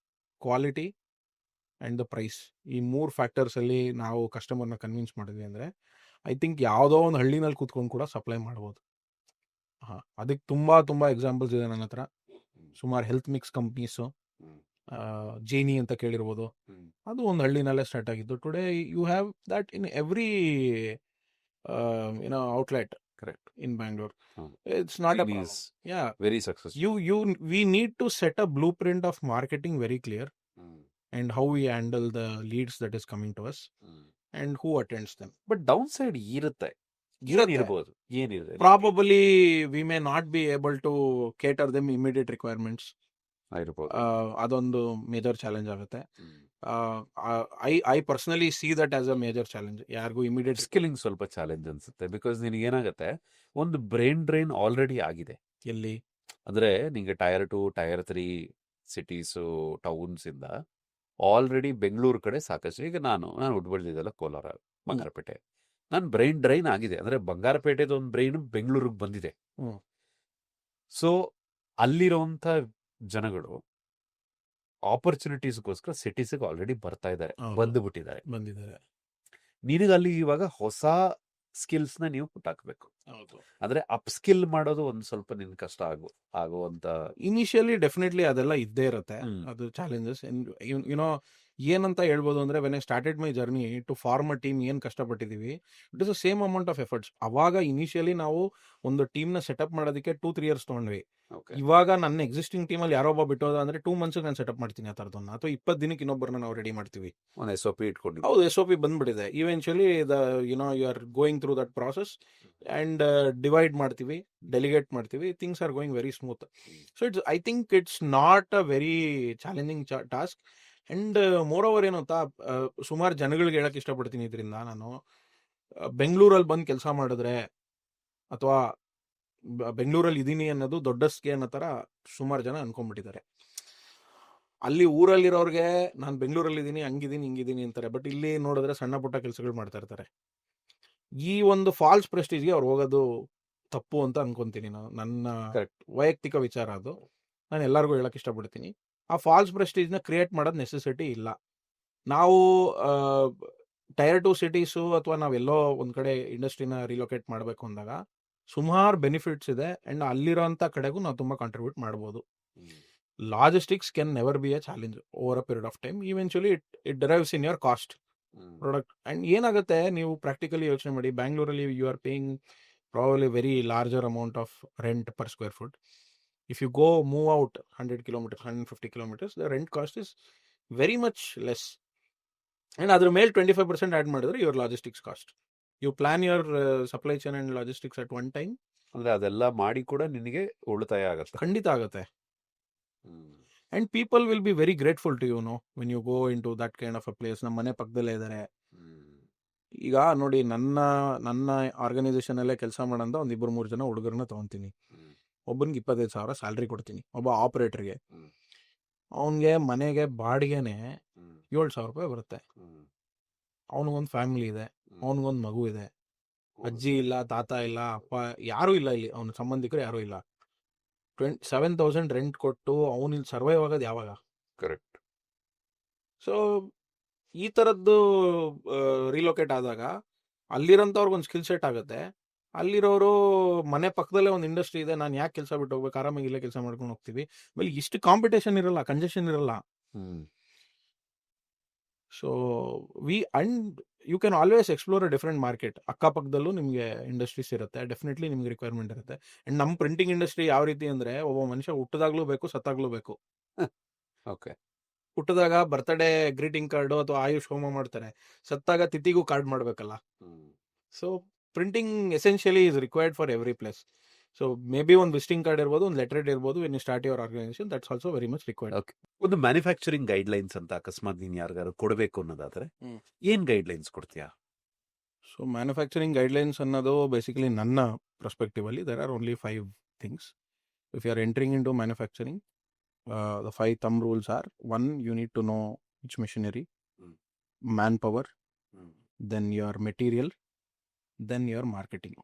quality and the price, ಈ 3 ಫ್ಯಾಕ್ಟರ್ಸಲ್ಲಿ ನಾವು ಕಸ್ಟಮರ್ನ convince ಮಾಡಿದ್ವಿ ಅಂದರೆ, I think ಯಾವುದೋ ಒಂದು ಹಳ್ಳಿನಲ್ಲಿ ಕೂತ್ಕೊಂಡು ಕೂಡ ಸಪ್ಲೈ ಮಾಡ್ಬೋದು. ಅದಕ್ಕೆ ತುಂಬ ಎಕ್ಸಾಂಪಲ್ಸ್ ಇದೆ ನನ್ನ ಹತ್ರ. ಸುಮಾರು ಹೆಲ್ತ್ ಮಿಕ್ಸ್ ಕಂಪ್ನೀಸು, ಜೇನಿ ಅಂತ ಕೇಳಿರ್ಬೋದು, ಅದು ಒಂದು ಹಳ್ಳಿನಲ್ಲೇ ಸ್ಟಾರ್ಟ್ ಆಗಿದ್ದು. Today you have that in every outlet. Correct. In Bangalore. It's not a problem. Yeah. Very successful. We need to set a blueprint of marketing very clear, and how we handle the leads that is coming to us, and who attends them. But downside ಇರುತ್ತೆ. ಏನಿರಬಹುದು? Probably we may not be able to cater them immediate requirements. ಅದೊಂದು major challenge ಆಗುತ್ತೆ. I personally see that as a major challenge. ಯಾರಿಗೂ immediate skilling ಸ್ವಲ್ಪ challenge ಅನ್ಸುತ್ತೆ. Because ನಿನಗೆ ಏನಾಗುತ್ತೆ, ಒಂದು ಬ್ರೈನ್ ಡ್ರೈನ್ ಆಲ್ರೆಡಿ ಆಗಿದೆ. ಎಲ್ಲಿ ಅಂದ್ರೆ ನಿಂಗೆ Tier 2, Tier 3 ಸಿಟೀಸು, ಟೌನ್ಸ್ ಇಂದ ಆಲ್ರೆಡಿ ಬೆಂಗಳೂರು ಕಡೆ ಸಾಕಷ್ಟು. ಈಗ ನಾನು ಉಟ್ಬಳ್ದಿದ್ದೆಲ್ಲ ಕೋಲಾರ, ಬಂಗಾರಪೇಟೆ, ನಾನು ಬ್ರೈನ್ ಡ್ರೈನ್ ಆಗಿದೆ. ಅಂದ್ರೆ ಬಂಗಾರಪೇಟೆದ ಒಂದು ಬ್ರೈನ್ ಬೆಂಗಳೂರಿಗೆ ಬಂದಿದೆ. ಸೊ ಅಲ್ಲಿರುವಂತ ಜನಗಳು ಆಪರ್ಚುನಿಟೀಸ್ಗೋಸ್ಕರ ಸಿಟೀಸ್ಗೆ ಆಲ್ರೆಡಿ ಬರ್ತಾ ಇದ್ದಾರೆ, ಬಂದಿದ್ದಾರೆ. ನಿನಗೆ ಅಲ್ಲಿ ಇವಾಗ ಹೊಸ ಸ್ಕಿಲ್ಸ್ ನ ನೀವು ಹುಟ್ಟಾಕ್ಬೇಕು. ಅಂದ್ರೆ ಅಪ್ ಸ್ಕಿಲ್ ಮಾಡೋದು ಒಂದ್ ಸ್ವಲ್ಪ ನಿನ್ ಕಷ್ಟ ಆಗುವಂತ. ಇನಿಷಿಯಲಿ ಡೆಫಿನೆಟ್ಲಿ ಅದೆಲ್ಲ ಇದ್ದೇ ಇರುತ್ತೆ, ಅದು ಚಾಲೆಂಜಸ್. ಯುನೋ ಏನಂತ ಹೇಳ್ಬೋದು ಅಂದ್ರೆ, when I started my journey to form a team, ಏನ್ ಕಷ್ಟಪಟ್ಟಿದೀವಿ, it is the same amount of efforts. ಅವಾಗ ಇನಿಷಿಯಲಿ ನಾವು ಒಂದು ಟೀಮ್ ನ ಸೆಟಪ್ ಮಾಡೋದಕ್ಕೆ 2-3 years ತಗೊಂಡ್ವಿ. ಇವಾಗ ನನ್ನ ಎಕ್ಸಿಸ್ಟಿಂಗ್ ಟೀಮ್ ಅಲ್ಲಿ ಯಾರೋ ಒಬ್ಬ ಬಿಟ್ಟೋದ ಅಂದ್ರೆ 2 months ನಾನು ಸೆಟಪ್ ಮಾಡ್ತೀನಿ ಆ ತರದನ್ನ, ಅಥವಾ 20 ದಿನಕ್ಕೆ ಇನ್ನೊಬ್ಬರನ್ನ ನಾವು ರೆಡಿ ಮಾಡ್ತೀವಿ. SOP ಇಟ್ಕೊಂಡು. ಹೌದು, SOP ಬಂದ್ಬಿಟ್ಟಿದೆ. Eventually you are going through that process and divide ಮಾಡ್ತೀವಿ, ಡೆಲಿಗೇಟ್ ಮಾಡ್ತೀವಿ. Things are going very smooth. So I think it's not a very challenging task. And moreover ಏನು ಅಂತ ಸುಮಾರು ಜನಗಳಿಗೆ ಹೇಳಕ್ ಇಷ್ಟಪಡ್ತೀನಿ ಇದರಿಂದ, ನಾನು ಬೆಂಗಳೂರಲ್ಲಿ ಬಂದು ಕೆಲಸ ಮಾಡಿದ್ರೆ ಅಥವಾ ಬೆಂಗಳೂರಲ್ಲಿ ಇದೀನಿ ಅನ್ನೋದು ದೊಡ್ಡಸ್ಗೆ ಅನ್ನೋ ತರ ಸುಮಾರು ಜನ ಅನ್ಕೊಂಡ್ಬಿಟ್ಟಿದ್ದಾರೆ. ಅಲ್ಲಿ ಊರಲ್ಲಿರೋರ್ಗೆ ನಾನು ಬೆಂಗಳೂರಲ್ಲಿ ಇದೀನಿ, ಹಂಗಿದೀನಿ, ಹಿಂಗಿದೀನಿ ಅಂತಾರೆ. ಬಟ್ ಇಲ್ಲಿ ನೋಡಿದ್ರೆ ಸಣ್ಣ ಪುಟ್ಟ ಕೆಲಸಗಳು ಮಾಡ್ತಾ ಇರ್ತಾರೆ. ಈ ಒಂದು ಫಾಲ್ಸ್ ಪ್ರೆಸ್ಟೀಜ್ಗೆ ಅವ್ರು ಹೋಗೋದು ತಪ್ಪು ಅಂತ ಅನ್ಕೊಂತೀನಿ. ನನ್ನ ವೈಯಕ್ತಿಕ ವಿಚಾರ ಅದು. ನಾನು ಎಲ್ಲರಿಗೂ ಹೇಳಕ್ ಇಷ್ಟಪಡ್ತೀನಿ, ಆ ಫಾಲ್ಸ್ ಪ್ರೆಸ್ಟೀಜ್ನ ಕ್ರಿಯೇಟ್ ಮಾಡೋದು ನೆಸೆಸಿಟಿ ಇಲ್ಲ. ನಾವು ಟೈರ್ 2 ಸಿಟೀಸು ಅಥವಾ ನಾವೆಲ್ಲೋ ಒಂದು ಕಡೆ ಇಂಡಸ್ಟ್ರಿನ ರಿಲೊಕೇಟ್ ಮಾಡಬೇಕು ಅಂದಾಗ ಸುಮಾರು ಬೆನಿಫಿಟ್ಸ್ ಇದೆ ಆ್ಯಂಡ್ ಅಲ್ಲಿರೋಂಥ ಕಡೆಗೂ ನಾವು ತುಂಬ ಕಾಂಟ್ರಿಬ್ಯೂಟ್ ಮಾಡ್ಬೋದು. Logistics can never be a challenge over a period of time. Eventually it derives in your cost product. And ಏನಾಗುತ್ತೆ, ನೀವು ಪ್ರಾಕ್ಟಿಕಲಿ ಯೋಚನೆ ಮಾಡಿ, ಬ್ಯಾಂಗ್ಳೂರಲ್ಲಿ you are paying probably very larger amount of rent per square foot. If you go move out 100 kilometers, 150 kilometers, the rent cost is very much less. And ಅದ್ರ ಮೇಲೆ 25% add ಮಾಡಿದ್ರೆ your logistics cost. You plan your supply chain and logistics at one time. ಅಂದ್ರೆ ಅದೆಲ್ಲ ಮಾಡಿ ಕೂಡ ನಿನಗೆ ಉಳಿತಾಯ ಆಗುತ್ತೆ. ಖಂಡಿತ ಆಗುತ್ತೆ. And people will be very grateful to you know when you go into that kind of a place. ನಮ್ಮ ಮನೆ ಪಕ್ಕದಲ್ಲೇ ಇದ್ದಾರೆ. ಈಗ ನೋಡಿ, ನನ್ನ ಆರ್ಗನೈಸೇಷನಲ್ಲೇ ಕೆಲಸ ಮಾಡೋಂಥ ಒಂದು 2-3 ಜನ ಹುಡುಗರನ್ನ ತೊಗೊತೀನಿ. ಒಬ್ಬನಿಗೆ 25,000 ಸ್ಯಾಲ್ರಿ ಕೊಡ್ತೀನಿ, ಒಬ್ಬ ಆಪರೇಟರ್ಗೆ. ಅವನಿಗೆ ಮನೆಗೆ ಬಾಡಿಗೆನೆ 7,000 ರೂಪಾಯಿ ಬರುತ್ತೆ. ಅವನಿಗೊಂದು ಫ್ಯಾಮಿಲಿ ಇದೆ, ಅವನಿಗೊಂದು ಮಗು ಇದೆ, ಅಜ್ಜಿ ಇಲ್ಲ, ತಾತ ಇಲ್ಲ, ಅಪ್ಪ ಯಾರೂ ಇಲ್ಲ, ಇಲ್ಲಿ ಅವನ ಸಂಬಂಧಿಕರು ಯಾರೂ ಇಲ್ಲ. 7,000 ರೆಂಟ್ ಕೊಟ್ಟು ಅವನಿಲ್ಲಿ ಸರ್ವೈವ್ ಆಗೋದು ಯಾವಾಗ? ಕರೆಕ್ಟ್. ಸೊ ಈ ಥರದ್ದು ರಿಲೊಕೇಟ್ ಆದಾಗ ಅಲ್ಲಿರೋಂಥವ್ರಿಗೊಂದು ಸ್ಕಿಲ್ ಸೆಟ್ ಆಗುತ್ತೆ. ಅಲ್ಲಿರೋರು ಮನೆ ಪಕ್ಕದಲ್ಲೇ ಒಂದು ಇಂಡಸ್ಟ್ರಿ ಇದೆ, ನಾನು ಯಾಕೆ ಕೆಲಸ ಬಿಟ್ಟು ಹೋಗ್ಬೇಕು, ಆರಾಮಾಗಿ ಇಲ್ಲೇ ಕೆಲಸ ಮಾಡ್ಕೊಂಡು ಹೋಗ್ತೀವಿ. ಆಮೇಲೆ ಇಷ್ಟು ಕಾಂಪಿಟೇಷನ್ ಇರಲ್ಲ, ಕಂಜೆಷನ್ ಇರಲ್ಲ. So and you can always explore a different market. ಅಕ್ಕಪಕ್ಕದಲ್ಲೂ ನಿಮಗೆ ಇಂಡಸ್ಟ್ರೀಸ್ ಇರುತ್ತೆ, ಡೆಫಿನೆಟ್ಲಿ ನಿಮ್ಗೆ ರಿಕ್ವೈರ್ಮೆಂಟ್ ಇರುತ್ತೆ. ಆ್ಯಂಡ್ ನಮ್ಮ ಪ್ರಿಂಟಿಂಗ್ ಇಂಡಸ್ಟ್ರಿ ಯಾವ ರೀತಿ ಅಂದರೆ, ಒಬ್ಬ ಮನುಷ್ಯ ಹುಟ್ಟದಾಗ್ಲೂ ಬೇಕು, ಸತ್ತಾಗ್ಲೂ ಬೇಕು. ಓಕೆ. ಹುಟ್ಟದಾಗ ಬರ್ತಡೇ ಗ್ರೀಟಿಂಗ್ ಕಾರ್ಡು ಅಥವಾ ಆಯುಷ್ ಹೋಮ ಮಾಡ್ತಾರೆ, ಸತ್ತಾಗ ತಿಥಿಗೂ ಕಾರ್ಡ್ ಮಾಡಬೇಕಲ್ಲ. So printing essentially is required for every place. So maybe ಒಂದು ವಿಸಿಟಿಂಗ್ ಕಾರ್ಡ್ ಇರ್ಬೋದು, ಒಂದು ಲೆಟರ್ ಇರ್ಬೋದು, when you start your organisation, that's also very much required. Okay. ಒಂದು ಮ್ಯಾನುಫ್ಯಾಕ್ಚರಿಂಗ್ ಗೈಡ್ಲೈನ್ಸ್ ಅಂತ ಅಕಸ್ಮಾತ್ ನೀನು ಯಾರಿಗಾರು ಕೊಡಬೇಕು ಅನ್ನೋದಾದ್ರೆ ಏನು ಗೈಡ್ಲೈನ್ಸ್ ಕೊಡ್ತೀಯಾ? ಸೊ ಮ್ಯಾನುಫ್ಯಾಕ್ಚರಿಂಗ್ ಗೈಡ್ಲೈನ್ಸ್ ಅನ್ನೋದು ಬೇಸಿಕಲಿ ನನ್ನ ಪರ್ಸ್ಪೆಕ್ಟಿವ್ ಅಲ್ಲಿ there are only 5 things. If you are entering into manufacturing, the 5 thumb rules are: 1, you need to know which machinery, manpower, then your material, then your marketing.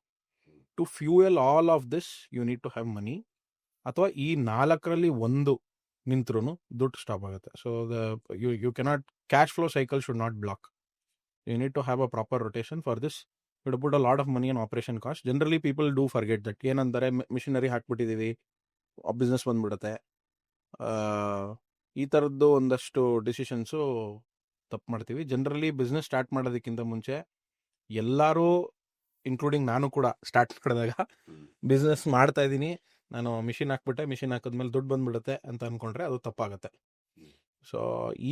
To fuel all of this, you need to have money. ಅಥವಾ ಈ 4ರಲ್ಲಿ ಒಂದು ನಿಂತ್ರೂ ದುಡ್ಡು stop ಆಗುತ್ತೆ. So you cannot, cash flow cycle should not block. You need to have a proper rotation for this. You have to put a lot of money on operation cost. Generally people do forget that. ಏನಂದರೆ machinery ಹಾಕ್ಬಿಟ್ಟಿದ್ದೀವಿ, business ಬಂದ್ಬಿಡುತ್ತೆ. ಈ ಥರದ್ದು ಒಂದಷ್ಟು decisions ತಪ್ಪು ಮಾಡ್ತೀವಿ. Generally business start ಮಾಡೋದಕ್ಕಿಂತ ಮುಂಚೆ ಎಲ್ಲರೂ, ಇನ್ಕ್ಲೂಡಿಂಗ್ ನಾನು ಕೂಡ ಸ್ಟಾರ್ಟ್ ಮಾಡಿದಾಗ ಬಿಸ್ನೆಸ್ ಮಾಡ್ತಾ ಇದ್ದೀನಿ, ನಾನು ಮಿಷಿನ್ ಹಾಕ್ಬಿಟ್ಟೆ, ಮಿಷಿನ್ ಹಾಕಿದ್ಮೇಲೆ ದುಡ್ಡು ಬಂದ್ಬಿಡುತ್ತೆ ಅಂತ ಅಂದ್ಕೊಂಡ್ರೆ ಅದು ತಪ್ಪಾಗುತ್ತೆ. ಸೊ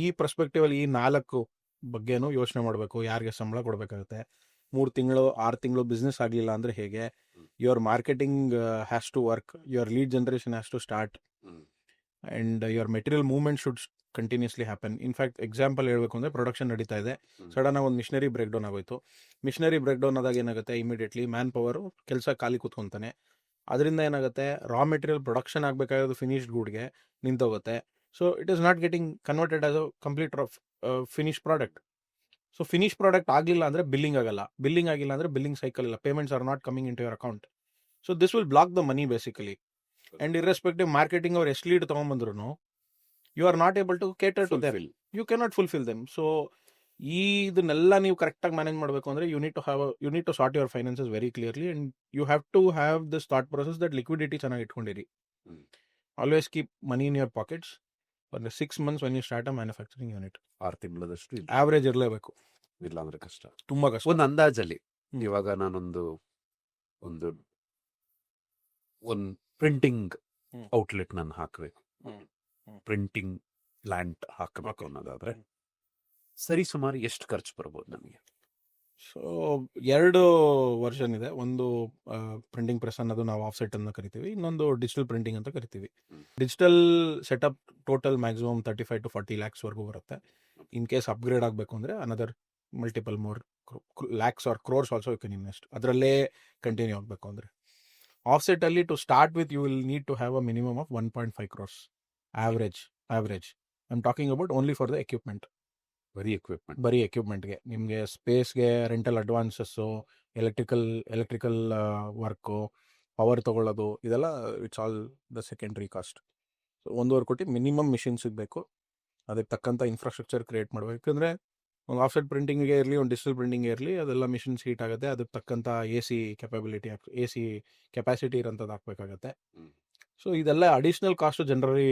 ಈ ಪರ್ಸ್ಪೆಕ್ಟಿವಲ್ಲಿ ಈ 4 ಬಗ್ಗೆನೂ ಯೋಚನೆ ಮಾಡಬೇಕು. ಯಾರಿಗೆ ಸಂಬಳ ಕೊಡಬೇಕಾಗುತ್ತೆ, 3 ತಿಂಗಳು 6 ತಿಂಗಳು ಬಿಸ್ನೆಸ್ ಆಗಲಿಲ್ಲ ಅಂದರೆ ಹೇಗೆ, your marketing has to work, your lead generation has to start, and your material movement should continuously happen. In fact example ಹೇಳಬೇಕು ಅಂದರೆ, ಪ್ರೊಡಕ್ಷನ್ ನಡೀತಾ ಇದೆ, ಸಡನ್ನಾಗಿ ಒಂದು ಮಿಷನರಿ ಬ್ರೇಕ್ ಡೌನ್ ಆಗೋಯ್ತು. ಮಿಷನರಿ ಬ್ರೇಕ್ ಡೌನ್ ಆದಾಗ ಏನಾಗುತ್ತೆ, ಇಮಿಡಿಯೇಟ್ಲಿ ಮ್ಯಾನ್ ಪವರು ಕೆಲಸ ಖಾಲಿ ಕೂತ್ಕೊತಾನೆ. ಅದರಿಂದ ಏನಾಗುತ್ತೆ, ರಾ ಮೆಟೀರಿಯಲ್ ಪ್ರೊಡಕ್ಷನ್ ಆಗಬೇಕಾಗಿರೋದು ಫಿನಿಶ್ಡ್ ಗೂಡ್ಗೆ ನಿಂತೋಗುತ್ತೆ. So it is not getting converted as a complete finish product. So finish product ಆಗಲಿಲ್ಲ ಅಂದರೆ ಬಿಲ್ಲಿಂಗ್ ಆಗಲ್ಲ, ಬಿಲ್ಲಿಂಗ್ ಆಗಿಲ್ಲ ಅಂದರೆ ಬಿಲ್ಲಿಂಗ್ ಸೈಕಲ್ ಇಲ್ಲ, payments are not coming into your account. So this will block the money basically. And irrespective marketing ಅವ್ರು ಎಷ್ಟು lead ತೊಗೊಂಬಂದ್ರು, you are not able to cater to them, you cannot fulfil them. So ಇದನ್ನೆಲ್ಲ ನೀವು ಕರೆಕ್ಟಾಗಿ manage ಮಾಡಬೇಕು ಅಂದರೆ you need to sort your finances very clearly, and you have to have this thought process that liquidity ಚೆನ್ನಾಗಿ ಇಟ್ಕೊಂಡಿರಿ. Always keep money in your pockets for 6 months when you start a manufacturing unit. 6 ತಿಂಗಳದಷ್ಟು average ಇರಲೇಬೇಕು, ಇಲ್ಲ ಅಂದರೆ ಕಷ್ಟ, ತುಂಬ ಕಷ್ಟ. ಒಂದು ಅಂದಾಜಲ್ಲಿ ಇವಾಗ ನಾನೊಂದು ಪ್ರಿಂಟಿಂಗ್ ಔಟ್ಲೆಟ್ ನಾನು ಹಾಕಬೇಕು, ಪ್ರಿಂಟಿಂಗ್ ಪ್ಲಾಂಟ್ ಹಾಕಬೇಕು ಅನ್ನೋದಾದ್ರೆ ಸರಿ ಸುಮಾರು ಎಷ್ಟು ಖರ್ಚು ಬರ್ಬೋದು ನನಗೆ? ಸೊ 2 ವರ್ಷನ್ ಇದೆ. ಒಂದು ಪ್ರಿಂಟಿಂಗ್ ಪ್ರೆಸ್ ಅನ್ನೋದು ನಾವು ಆಫ್ಸೆಟ್ ಅಂತ ಕರಿತೀವಿ, ಇನ್ನೊಂದು ಡಿಜಿಟಲ್ ಪ್ರಿಂಟಿಂಗ್ ಅಂತ ಕರಿತೀವಿ. Digital setup total maximum 35 to 40 lakhs ವರೆಗೂ ಬರುತ್ತೆ. ಇನ್ ಕೇಸ್ ಅಪ್ಗ್ರೇಡ್ ಆಗಬೇಕು ಅಂದರೆ another multiple more lakhs or crores also you can invest, ಅದರಲ್ಲೇ ಕಂಟಿನ್ಯೂ ಆಗಬೇಕು ಅಂದರೆ. ಆಫ್ಸೆಟಲ್ಲಿ to start with you will need to have a minimum of 1.5 crores average. I am talking about only for the equipment. ಬರೀ ಎಕ್ವಿಪ್ಮೆಂಟ್ಗೆ, ನಿಮಗೆ ಸ್ಪೇಸ್ಗೆ rental advances, electrical work, power ತೊಗೊಳ್ಳೋದು, ಇದೆಲ್ಲ it's all the secondary cost. So 1.5 ಕೋಟಿ minimum machine ಸಿಗಬೇಕು, ಅದಕ್ಕೆ ತಕ್ಕಂಥ ಇನ್ಫ್ರಾಸ್ಟ್ರಕ್ಚರ್ ಕ್ರಿಯೇಟ್ ಮಾಡಬೇಕು. ಯಾಕಂದರೆ ಒಂದು ಆಫ್ಸೆಟ್ ಪ್ರಿಂಟಿಂಗ್ಗೆ ಇರಲಿ, ಒಂದು ಡಿಜಿಟಲ್ ಪ್ರಿಂಟಿಂಗ್ ಇರಲಿ, ಅದೆಲ್ಲ ಮಿಷಿನ್ಸ್ ಹೀಟ್ ಆಗುತ್ತೆ. ಅದಕ್ಕೆ ತಕ್ಕಂಥ AC ಕೆಪಾಸಿಟಿ ಇರೋಂಥದ್ದು ಹಾಕ್ಬೇಕಾಗತ್ತೆ. ಸೊ ಇದೆಲ್ಲ ಅಡಿಷ್ನಲ್ ಕಾಸ್ಟು ಜನರಲಿ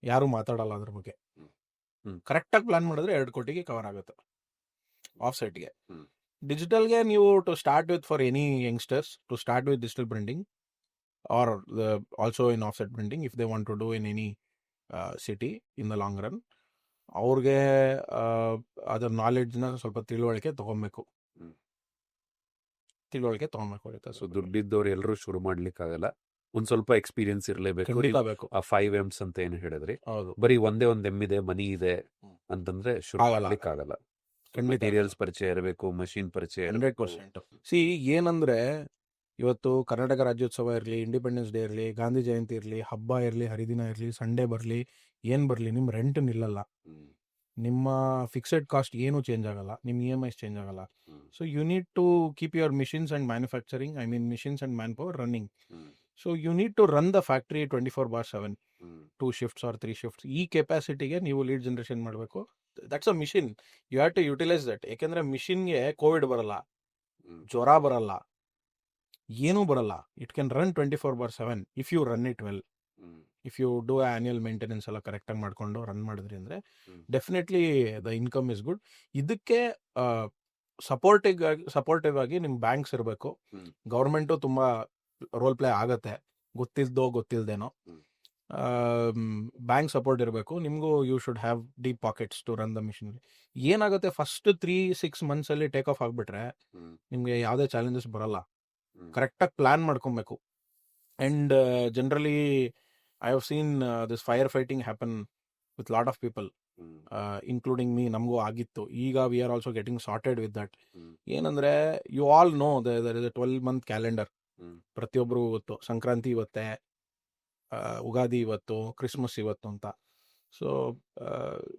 ಯಾರೂ ಮಾತಾಡಲ್ಲ ಅದ್ರ ಬಗ್ಗೆ. ಕರೆಕ್ಟಾಗಿ ಪ್ಲಾನ್ ಮಾಡಿದ್ರೆ 2 ಕೋಟಿಗೆ ಕವರ್ ಆಗುತ್ತೆ ಆಫ್ಸೆಟ್ಗೆ. ಡಿಜಿಟಲ್ಗೆ ನೀವು to start with for any youngsters to start with digital printing are also in offset printing if they want to do in any city in the long run, ಅವ್ರಿಗೆ ಅದರ ನಾಲೆಡ್ಜ್ನ ಸ್ವಲ್ಪ ತಿಳುವಳಿಕೆ ತೊಗೊಬೇಕು. ಸೊ ದುಡ್ಡಿದ್ದವ್ರು ಎಲ್ಲರೂ ಶುರು ಮಾಡ್ಲಿಕ್ಕಾಗಲ್ಲ, ಒಂದ್ ಸ್ವಲ್ಪ ಎಕ್ಸ್ಪೀರಿಯನ್ಸ್ ಇರಲೇಬೇಕು. ಖಂಡಿತ ಬೇಕು. ಆ 5 M's ಅಂತ ಏನು ಹೇಳಿದ್ರಿ, ಹೌದು, ಬರೀ ಒಂದೇ ಒಂದ್ ಎಮ್ ಇದೆ, ಮನಿ ಇದೆ ಅಂತಂದ್ರೆ ಶುರು ಆಗಲ್ಲ. ಮಾಡ್ಲಿಕ್ಕಾಗಲ್ಲ. ಖಂಡಿತ ಮೆಟೀರಿಯಲ್ಸ್ ಪರಿಚಯ ಇರಬೇಕು, ಮಷಿನ್ ಪರಿಚಯ ಇರಬೇಕು. 100%. ಸಿ ಏನಂದ್ರೆ ಇವತ್ತು ಕರ್ನಾಟಕ ರಾಜ್ಯೋತ್ಸವ ಇರಲಿ, ಇಂಡಿಪೆಂಡೆನ್ಸ್ ಡೇ ಇರಲಿ, ಗಾಂಧಿ ಜಯಂತಿ ಇರಲಿ, ಹಬ್ಬ ಇರಲಿ, ಹರಿದಿನ ಇರಲಿ, ಸಂಡೇ ಬರಲಿ, ಏನು ಬರಲಿ, ನಿಮ್ಮ ರೆಂಟ್ ನಿಲ್ಲಲ್ಲ, ನಿಮ್ಮ ಫಿಕ್ಸೆಡ್ ಕಾಸ್ಟ್ ಏನು ಚೇಂಜ್ ಆಗಲ್ಲ, ನಿಮ್ಮ EMIs ಚೇಂಜ್ ಆಗಲ್ಲ. So you need to keep your machines and manufacturing, I mean machines and man power running. So you need to run the factory 24/7, 2 shifts or 3 shifts. ಈ ಕೆಪಾಸಿಟಿಗೆ ನೀವು lead generation ಮಾಡಬೇಕು. That's a machine, you have to utilise that. ಯಾಕೆಂದರೆ ಮಿಷಿನ್ಗೆ Covid ಬರಲ್ಲ, ಜ್ವರ ಬರಲ್ಲ, ಏನೂ ಬರಲ್ಲ. It can run 24/7 if you run it well. If you do annual maintenance ಎಲ್ಲ ಕರೆಕ್ಟಾಗಿ ಮಾಡಿಕೊಂಡು ರನ್ ಮಾಡಿದ್ರಿ ಅಂದರೆ definitely the income is good. ಇದಕ್ಕೆ ಸಪೋರ್ಟಿವ್ ಆಗಿ ನಿಮ್ಮ ಬ್ಯಾಂಕ್ಸ್ ಇರಬೇಕು. ಗೌರ್ಮೆಂಟು ತುಂಬ ರೋಲ್ ಪ್ಲೇ ಆಗತ್ತೆ, ಗೊತ್ತಿಲ್ದೇನೋ. ಬ್ಯಾಂಕ್ ಸಪೋರ್ಟ್ ಇರಬೇಕು. ನಿಮಗೂ you should have deep pockets to run the mission. ಏನಾಗುತ್ತೆ, ಫಸ್ಟ್ 3-6 ಮಂತ್ಸಲ್ಲಿ ಟೇಕ್ ಆಫ್ ಆಗಿಬಿಟ್ರೆ ನಿಮಗೆ ಯಾವುದೇ ಚಾಲೆಂಜಸ್ ಬರಲ್ಲ. ಕರೆಕ್ಟಾಗಿ ಪ್ಲ್ಯಾನ್ ಮಾಡ್ಕೊಬೇಕು. And generally I have seen this fire fighting happen with lot of people, including me. ನಮಗೂ ಆಗಿತ್ತು. ಈಗ we are also getting sorted with that. ಏನಂದರೆ you all know there is a 12-month calendar. ಪ್ರತಿಯೊಬ್ಬರು ಇವತ್ತು ಸಂಕ್ರಾಂತಿ ಇವತ್ತೇ, ಉಗಾದಿ ಇವತ್ತು, Christmas ಇವತ್ತು ಅಂತ. ಸೊ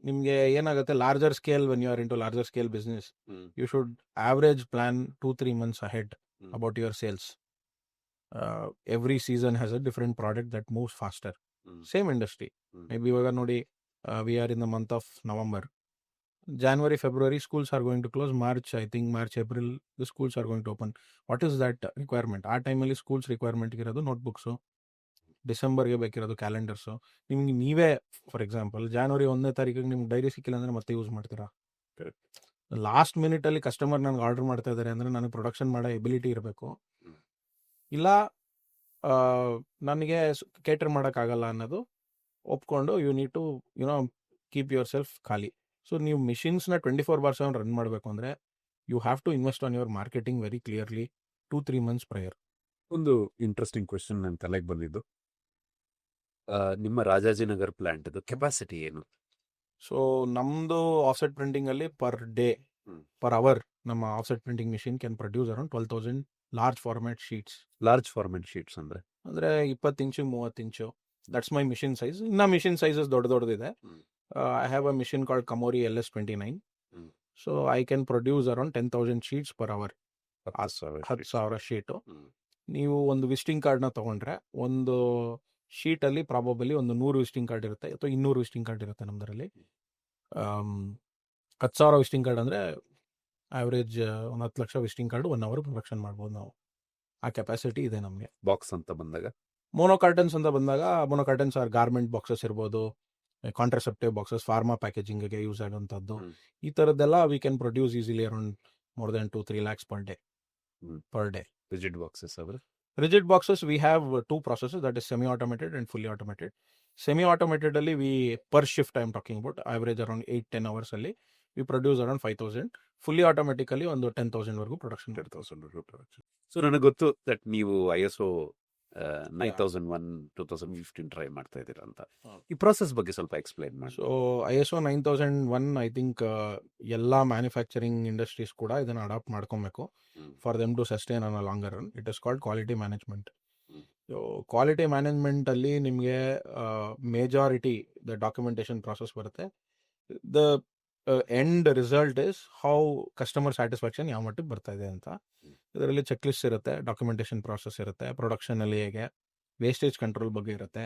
ನಿಮಗೆ ಏನಾಗುತ್ತೆ, larger scale, when you are into larger scale business, you should average plan 2-3 months ahead about your sales. Every season has a different product that moves faster. Same industry, maybe ಇವಾಗ ನೋಡಿ, we are in the month of November. January, February, schools are going to close. March, I think March, April, the schools are going to open. What is that requirement? ಆ ಟೈಮಲ್ಲಿ schools requirement ಇರೋದು ನೋಟ್ಬುಕ್ಸು, ಡಿಸೆಂಬರ್ಗೆ ಬೇಕಿರೋದು ಕ್ಯಾಲೆಂಡರ್ಸು. ನಿಮ್ಗೆ ನೀವೇ for example January 1ನೇ ತಾರೀಕಿಗೆ ನಿಮ್ಗೆ dairy ಸಿಕ್ಕಿಲ್ಲ ಅಂದರೆ ಮತ್ತೆ ಯೂಸ್ ಮಾಡ್ತೀರಾ? ಲಾಸ್ಟ್ ಮಿನಿಟಲ್ಲಿ ಕಸ್ಟಮರ್ ನನಗೆ ಆರ್ಡರ್ ಮಾಡ್ತಾ ಇದ್ದಾರೆ ಅಂದರೆ ನನಗೆ ಪ್ರೊಡಕ್ಷನ್ ಮಾಡೋ ಎಬಿಲಿಟಿ ಇರಬೇಕು. ಇಲ್ಲ ನನಗೆ ಕೇಟರ್ ಮಾಡೋಕ್ಕಾಗಲ್ಲ ಅನ್ನೋದು ಒಪ್ಕೊಂಡು you need to keep yourself ಖಾಲಿ. ಸೊ ನೀವು ಮಿಷಿನ್ಸ್ನ 24/7 ರನ್ ಮಾಡಬೇಕು ಅಂದರೆ you have to invest on your marketing very clearly 2-3 months prior. ಒಂದು ಇಂಟ್ರೆಸ್ಟಿಂಗ್ ಕ್ವೆಶನ್ ನನ್ನ ತಲೆಗೆ ಬಂದಿದ್ದು, ನಿಮ್ಮ ರಾಜಾಜಿನಗರ್ ಪ್ಲಾಂಟ್ ಕೆಪಾಸಿಟಿ ಏನು? ಸೊ ನಮ್ಮದು ಆಫ್ಸೆಟ್ ಪ್ರಿಂಟಿಂಗಲ್ಲಿ ಪರ್ ಅವರ್ ನಮ್ಮ offset printing machine can produce around 12,000 large format sheets. Large format sheets ಅಂದರೆ 20 inch 30 inch. That's my machine size. ಇನ್ನು ಮಿಷಿನ್ ಸೈಜಸ್ ದೊಡ್ಡದಿದೆ. I have a machine called Kamori LS29. So I can produce around 10,000 sheets per hour. 10,000 sheet. ನೀವು ಒಂದು visiting ಕಾರ್ಡ್ನ ತೊಗೊಂಡ್ರೆ ಒಂದು ಶೀಟಲ್ಲಿ probably ಒಂದು 100 visiting card ಇರುತ್ತೆ ಅಥವಾ 200 ವಿಸಿಟಿಂಗ್ ಕಾರ್ಡ್ ಇರುತ್ತೆ ನಮ್ಮದರಲ್ಲಿ. 10,000 ವಿಸಿಟಿಂಗ್ ಕಾರ್ಡ್ ಅಂದರೆ ಆವ್ರೇಜ್ ಒಂದು 10 lakh visiting card 1 hour production ಮಾಡ್ಬೋದು ನಾವು. ಆ ಕೆಪಾಸಿಟಿ ಇದೆ ನಮಗೆ. ಬಾಕ್ಸ್ ಅಂತ ಬಂದಾಗ, ಮೋನೋಕಾರ್ಟನ್ಸ್ ಅಂತ ಬಂದಾಗ, ಮೋನೋಕಾರ್ಟನ್ಸ್ ಆರ್ ಗಾರ್ಮೆಂಟ್ ಬಾಕ್ಸಸ್ ಇರ್ಬೋದು, ಕಾಂಟ್ರಾಸೆಪ್ಟಿವ್ ಬಾಕ್ಸಸ್, ಫಾರ್ಮಾ ಪ್ಯಾಕೇಜಿಂಗ್ಗೆ ಯೂಸ್ ಆಗುವಂಥದ್ದು. ಈ ಥರದ್ದೆಲ್ಲ we can produce easily around more than 2-3 lakhs per day. Rigid boxes ಅವರು? Rigid boxes, we have 2 processes, that is semi-automated and fully automated. Semi-automated ಅಲ್ಲಿ per shift I am talking about, average around 8-10 hours ಅಲ್ಲಿ we produce around 5,000. Fully automatically ಒಂದು 10,000 ವರೆಗೂ production. 10,000 production. So ನನಗೆ ಗೊತ್ತು that ನೀವು ISO 9001 2015 try ಮಾಡ್ತಾ ಇದ್ದೀರಾ ಅಂತ. ಈ ಪ್ರಾಸೆಸ್ ಬಗ್ಗೆ ಸ್ವಲ್ಪ ಎಕ್ಸ್ಪ್ಲೈನ್ ಮಾಡಿ. ಸೊ ISO 9001 ಐ ಥಿಂಕ್ ಎಲ್ಲ ಮ್ಯಾನುಫ್ಯಾಕ್ಚರಿಂಗ್ ಇಂಡಸ್ಟ್ರೀಸ್ ಕೂಡ ಇದನ್ನು ಅಡಾಪ್ಟ್ ಮಾಡ್ಕೊಬೇಕು for them to sustain on a longer run. It is called quality management. So quality ಮ್ಯಾನೇಜ್ಮೆಂಟಲ್ಲಿ ನಿಮಗೆ ಮೇಜಾರಿಟಿ ದ ಡಾಕ್ಯುಮೆಂಟೇಷನ್ ಪ್ರಾಸೆಸ್ ಬರುತ್ತೆ. The end result is how customer satisfaction ಯಾವ ಮಟ್ಟಿಗೆ ಬರ್ತಾ ಇದೆ ಅಂತ. ಇದರಲ್ಲಿ ಚೆಕ್ ಲಿಸ್ಟ್ ಇರುತ್ತೆ, ಡಾಕ್ಯುಮೆಂಟೇಷನ್ ಪ್ರಾಸೆಸ್ ಇರುತ್ತೆ, ಪ್ರೊಡಕ್ಷನಲ್ಲಿ ಹೇಗೆ, ವೇಸ್ಟೇಜ್ ಕಂಟ್ರೋಲ್ ಬಗ್ಗೆ ಇರುತ್ತೆ,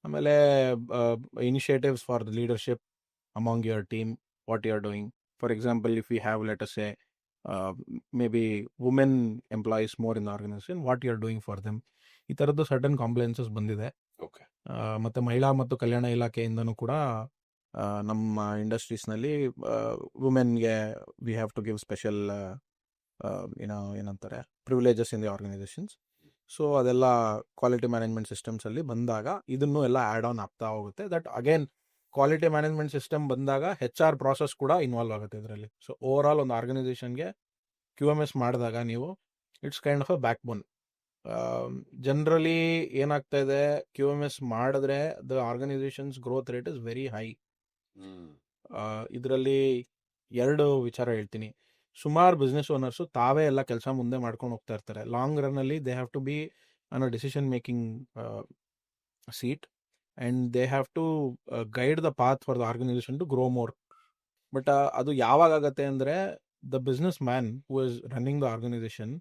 ಆಮೇಲೆ initiatives for the leadership among your team, what you are doing. For example, if we have, let us say, maybe women employees more in the organization, what you are doing for them. ಈ ಥರದ್ದು certain ಕಾಂಪ್ಲೈನ್ಸಸ್ ಬಂದಿದೆ. Okay. ಮತ್ತು ಮಹಿಳಾ ಮತ್ತು ಕಲ್ಯಾಣ ಇಲಾಖೆಯಿಂದನೂ ಕೂಡ ನಮ್ಮ ಇಂಡಸ್ಟ್ರೀಸ್ನಲ್ಲಿ ವುಮೆನ್ಗೆ we have to give special ಏನಂತಾರೆ privileges in the organisations. So ಅದೆಲ್ಲ ಕ್ವಾಲಿಟಿ ಮ್ಯಾನೇಜ್ಮೆಂಟ್ ಸಿಸ್ಟಮ್ಸಲ್ಲಿ ಬಂದಾಗ ಇದನ್ನು ಎಲ್ಲ ಆ್ಯಡ್ ಆನ್ ಆಗ್ತಾ ಹೋಗುತ್ತೆ. That again quality management system ಬಂದಾಗ HR ಪ್ರಾಸೆಸ್ ಕೂಡ ಇನ್ವಾಲ್ವ್ ಆಗುತ್ತೆ ಇದರಲ್ಲಿ. ಸೊ ಓವರ್ ಆಲ್ ಒಂದು ಆರ್ಗನೈಸೇಷನ್ಗೆ QMS ಮಾಡಿದಾಗ ನೀವು it's kind of a back bone. Generally ಏನಾಗ್ತಾ ಇದೆ, QMS ಮಾಡಿದ್ರೆ the organisations growth rate is very high. ಇದರಲ್ಲಿ 2 ವಿಚಾರ ಹೇಳ್ತೀನಿ. ಸುಮಾರು ಬಿಸ್ನೆಸ್ ಓನರ್ಸು ತಾವೇ ಎಲ್ಲ ಕೆಲಸ ಮುಂದೆ ಮಾಡ್ಕೊಂಡು ಹೋಗ್ತಾ ಇರ್ತಾರೆ. ಲಾಂಗ್ ರನ್ನಲ್ಲಿ they have to be on a decision making seat and they have to guide the path for the organisation to grow more. But ಅದು ಯಾವಾಗ ಆಗುತ್ತೆ ಅಂದರೆ, the businessman who is running the organisation,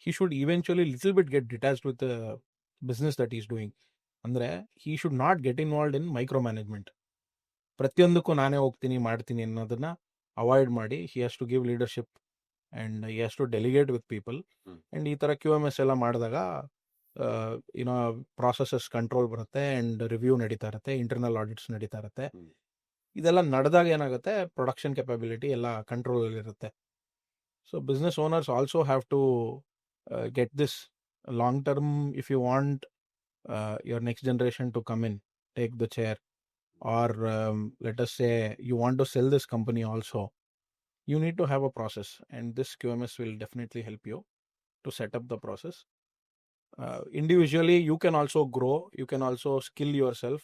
he should eventually little bit get detached with the business that he's doing. ಅಂದರೆ he should not get involved in micromanagement. ಪ್ರತಿಯೊಂದಕ್ಕೂ ನಾನೇ ಹೋಗ್ತೀನಿ ಮಾಡ್ತೀನಿ ಅನ್ನೋದನ್ನ ಅವಾಯ್ಡ್ ಮಾಡಿ he has to give leadership and he has to delegate with people. And ಈ ಥರ QMS ಎಲ್ಲ ಮಾಡಿದಾಗ ಏನೋ ಪ್ರಾಸೆಸಸ್ ಕಂಟ್ರೋಲ್ ಬರುತ್ತೆ ಆ್ಯಂಡ್ ರಿವ್ಯೂ ನಡೀತಾ ಇರುತ್ತೆ, ಇಂಟರ್ನಲ್ ಆಡಿಟ್ಸ್ ನಡೀತಾ ಇರುತ್ತೆ. ಇದೆಲ್ಲ ನಡೆದಾಗ ಏನಾಗುತ್ತೆ, ಪ್ರೊಡಕ್ಷನ್ ಕೆಪಬಿಲಿಟಿ ಎಲ್ಲ ಕಂಟ್ರೋಲಲ್ಲಿರುತ್ತೆ. So business owners also have to get this long term. If you want your next generation to come in, take the chair, or let us say you want to sell this company also, you need to have a process, and this QMS will definitely help you to set up the process. Individually you can also grow, you can also skill yourself,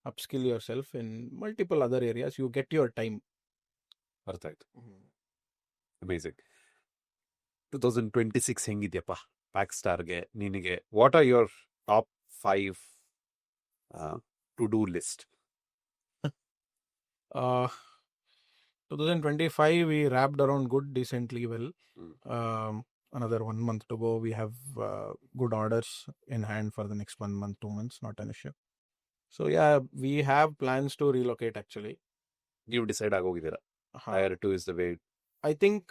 upskill yourself in multiple other areas. You get your time. ಅರ್ಥ ಆಯ್ತು. Amazing. 2026 ಹೆಂಗಿದ್ಯಪ್ಪ pack ಸ್ಟಾರ್ಗೆ? ನಿನಗೆ what are your top 5 to do list? 2025 we wrapped around good decently well. Another 1 month to go. We have good orders in hand for the next 1 month, 2 months, not an issue. So yeah, we have plans to relocate actually. ನೀವು decide ಆಗೋಗಿದ್ದೀರಾ Tier 2 is the way? I think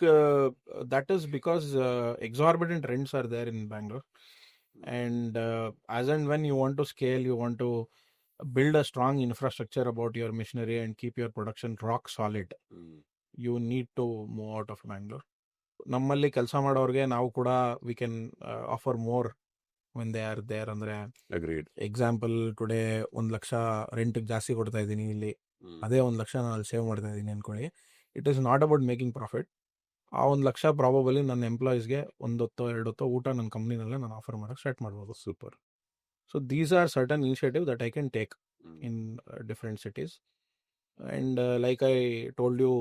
that is because exorbitant rents are there in Bangalore, and as and when you want to scale, you want to build a strong infrastructure about your machinery and keep your production rock solid, you need to move out of Bangalore. ನಮ್ಮಲ್ಲಿ ಕೆಲಸ ಮಾಡೋರಿಗೆ ನಾವು ಕೂಡ we can offer more when they are there. ಅಂದರೆ Agreed. Example today 1 lakh ರೆಂಟಿಗೆ ಜಾಸ್ತಿ ಕೊಡ್ತಾ ಇದ್ದೀನಿ ಇಲ್ಲಿ, ಅದೇ 1 ಲಕ್ಷ ನಾನು ಅಲ್ಲಿ ಸೇವ್ ಮಾಡ್ತಾ ಇದ್ದೀನಿ ಅನ್ಕೊಳ್ಳಿ. It is not about making profit. ಆ 1 ಲಕ್ಷ ಪ್ರಾಬಬಲಿ ನನ್ನ ಎಂಪ್ಲಾಯೀಸ್ಗೆ 1 ಹೊತ್ತೋ 2 ಹೊತ್ತೋ ಊಟ ನನ್ನ ಕಂಪ್ನಿನಲ್ಲೇ ನಾನು ಆಫರ್ ಮಾಡೋಕ್ಕೆ ಸ್ಟಾರ್ಟ್ ಮಾಡ್ಬೋದು. Super. So these are certain initiative that I can take in different cities. And like I told you,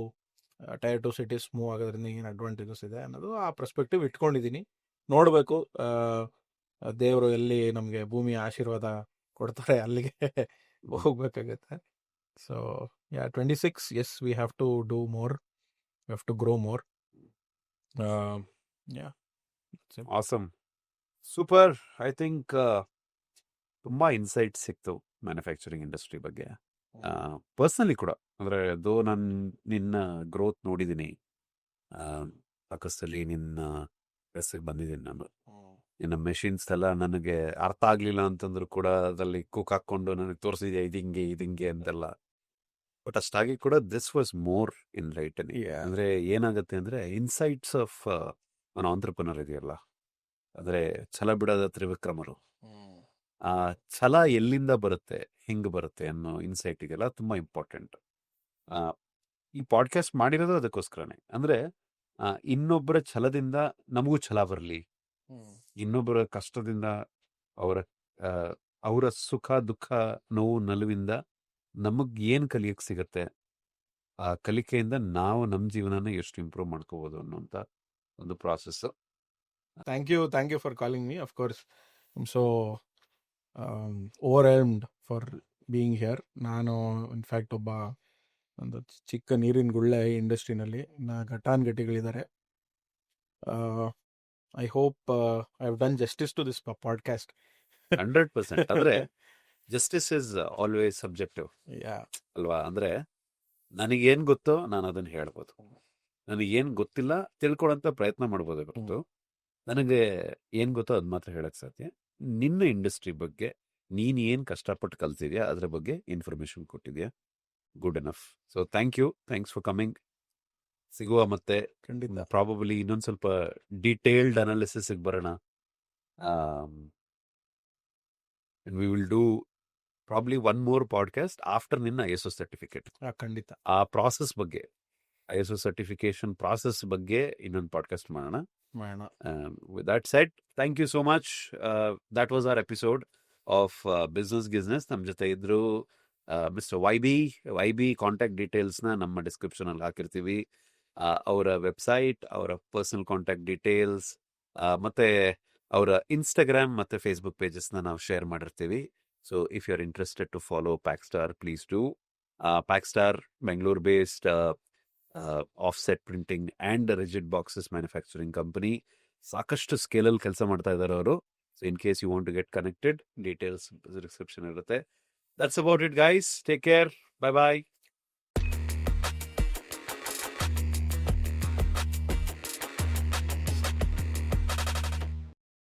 Tier 2 cities move ಆಗೋದ್ರಿಂದ ಏನು ಅಡ್ವಾಂಟೇಜಸ್ ಇದೆ ಅನ್ನೋದು ಆ ಪರ್ಸ್ಪೆಕ್ಟಿವ್ ಇಟ್ಕೊಂಡಿದ್ದೀನಿ. ನೋಡಬೇಕು ದೇವರು ಎಲ್ಲಿ ನಮಗೆ ಭೂಮಿಯ ಆಶೀರ್ವಾದ ಕೊಡ್ತಾರೆ ಅಲ್ಲಿಗೆ ಹೋಗ್ಬೇಕಾಗತ್ತೆ. So yeah, 26, yes, we have to do more, we have to grow more. Yeah, that's it. Awesome. Super. I think ತುಂಬಾ ಇನ್ಸೈಟ್ ಸಿಕ್ತು ಮ್ಯಾನುಫ್ಯಾಕ್ಚರಿಂಗ್ ಇಂಡಸ್ಟ್ರಿ ಬಗ್ಗೆ. ಪರ್ಸ್ನಲಿ ಕೂಡ ಅಂದರೆ ಅದು ನಾನು ನಿನ್ನ ಗ್ರೋತ್ ನೋಡಿದ್ದೀನಿ. ಸಾಕಷ್ಟಲ್ಲಿ ನಿನ್ನ ಡ್ರೆಸ್ಸಿಗೆ ಬಂದಿದ್ದೀನಿ ನಾನು. ನಿನ್ನ ಮೆಷಿನ್ಸ್ ಎಲ್ಲ ನನಗೆ ಅರ್ಥ ಆಗಲಿಲ್ಲ ಅಂತಂದ್ರು ಕೂಡ ಅದರಲ್ಲಿ ಕುಕ್ ಹಾಕ್ಕೊಂಡು ನನಗೆ ತೋರಿಸಿದ್ಯಾ ಇದಿಂಗೆ ಅಂತೆಲ್ಲ. ಬಟ್ ಅಷ್ಟಾಗಿ ಕೂಡ this was more in right. ಅಂದರೆ ಏನಾಗುತ್ತೆ ಅಂದರೆ ಇನ್ಸೈಟ್ಸ್ ಆಫ್ ಒಂದು ಆಂಟ್ರಪ್ರನರ್ ಇದೆಯಲ್ಲ, ಅಂದರೆ ಛಲ ಬಿಡೋದ ತ್ರಿವಿಕ್ರಮರು. ಆ ಛಲ ಎಲ್ಲಿಂದ ಬರುತ್ತೆ, ಹೆಂಗೆ ಬರುತ್ತೆ ಅನ್ನೋ ಇನ್ಸೈಟ್ ಇದೆಯಲ್ಲ, ತುಂಬ ಇಂಪಾರ್ಟೆಂಟ್. ಈ ಪಾಡ್ಕಾಸ್ಟ್ ಮಾಡಿರೋದು ಅದಕ್ಕೋಸ್ಕರನೇ. ಅಂದರೆ ಇನ್ನೊಬ್ಬರ ಛಲದಿಂದ ನಮಗೂ ಛಲ ಬರಲಿ, ಇನ್ನೊಬ್ಬರ ಕಷ್ಟದಿಂದ ಅವರ ಸುಖ ದುಃಖ ನೋವು ನಲುವಿಂದ ನಮಗೆ ಏನು ಕಲಿಯಕ್ಕೆ ಸಿಗತ್ತೆ, ಆ ಕಲಿಕೆಯಿಂದ ನಾವು ನಮ್ಮ ಜೀವನನ ಎಷ್ಟು ಇಂಪ್ರೂವ್ ಮಾಡ್ಕೋಬೋದು ಅನ್ನೋಂಥ ಒಂದು process. Thank you for calling me. Of course, I'm so overwhelmed for being here. ನಾನು ಇನ್ಫ್ಯಾಕ್ಟ್ ಒಬ್ಬ ಒಂದು ಚಿಕ್ಕ ನೀರಿನ ಗುಳ್ಳೆ ಇಂಡಸ್ಟ್ರಿನಲ್ಲಿ ಘಟಾನುಘಟಿಗಳಿದ್ದಾರೆ. I hope I have done justice to this podcast. 100%. ಅಂದರೆ justice is always subjective yeah ಅಲ್ವಾ? ಅಂದರೆ ನನಗೇನು ಗೊತ್ತೋ ನಾನು ಅದನ್ನು ಹೇಳ್ಬೋದು. ನನಗೆ ಏನು ಗೊತ್ತಿಲ್ಲ ತಿಳ್ಕೊಳ್ಳೋಂಥ ಪ್ರಯತ್ನ ಮಾಡ್ಬೋದೇ ಹೊರತು ನನಗೆ ಏನು ಗೊತ್ತೋ ಅದು ಮಾತ್ರ ಹೇಳಕ್ಕೆ ಸಾಧ್ಯ. ನಿನ್ನ ಇಂಡಸ್ಟ್ರಿ ಬಗ್ಗೆ ನೀನು ಏನು ಕಷ್ಟಪಟ್ಟು ಕಲ್ತಿದ್ಯಾ ಅದ್ರ ಬಗ್ಗೆ ಇನ್ಫಾರ್ಮೇಶನ್ ಕೊಟ್ಟಿದ್ಯಾ. Good enough. So thanks for coming. ಸಿಗುವ ಮತ್ತೆ ಖಂಡಿತ. ಪ್ರಾಬಬಲಿ ಇನ್ನೊಂದು ಸ್ವಲ್ಪ ಡೀಟೇಲ್ಡ್ ಅನಾಲಿಸಿಸ್ಗೆ ಬರೋಣ. We will do probably one more podcast after ನಿನ್ನ ISO ಸರ್ಟಿಫಿಕೇಟ್. ಖಂಡಿತ. ಆ ಪ್ರಾಸೆಸ್ ಬಗ್ಗೆ ISO ಸರ್ಟಿಫಿಕೇಶನ್ ಪ್ರಾಸೆಸ್ ಬಗ್ಗೆ ಇನ್ನೊಂದು ಪಾಡ್ಕಾಸ್ಟ್ ಮಾಡೋಣ. With that said, thank you so much. That was our episode of Business Business. ನಮ್ಮ ಜೊತೆ ಇದ್ರು ಮಿಸ್ಟರ್ YB ಕಾಂಟ್ಯಾಕ್ಟ್ ಡೀಟೇಲ್ಸ್ನ ನಮ್ಮ ಡಿಸ್ಕ್ರಿಪ್ಷನಲ್ಲಿ ಹಾಕಿರ್ತೀವಿ. ಅವರ ವೆಬ್ಸೈಟ್, ಅವರ ಪರ್ಸನಲ್ ಕಾಂಟ್ಯಾಕ್ಟ್ ಡೀಟೇಲ್ಸ್ ಮತ್ತು ಅವರ ಇನ್ಸ್ಟಾಗ್ರಾಮ್ ಮತ್ತು ಫೇಸ್ಬುಕ್ ಪೇಜಸ್ನ ನಾವು ಶೇರ್ ಮಾಡಿರ್ತೀವಿ. So if you are interested to follow Packstar, please do. Packstar Bengaluru based offset printing and rigid boxes manufacturing company. ಸಾಕಷ್ಟು ಸ್ಕೇಲಲ್ಲಿ ಕೆಲಸ ಮಾಡ್ತಾ ಇದ್ದಾರೆ ಅವರು. So in case you want to get connected, details description ಇರುತ್ತೆ. That's about it guys. Take care. Bye bye.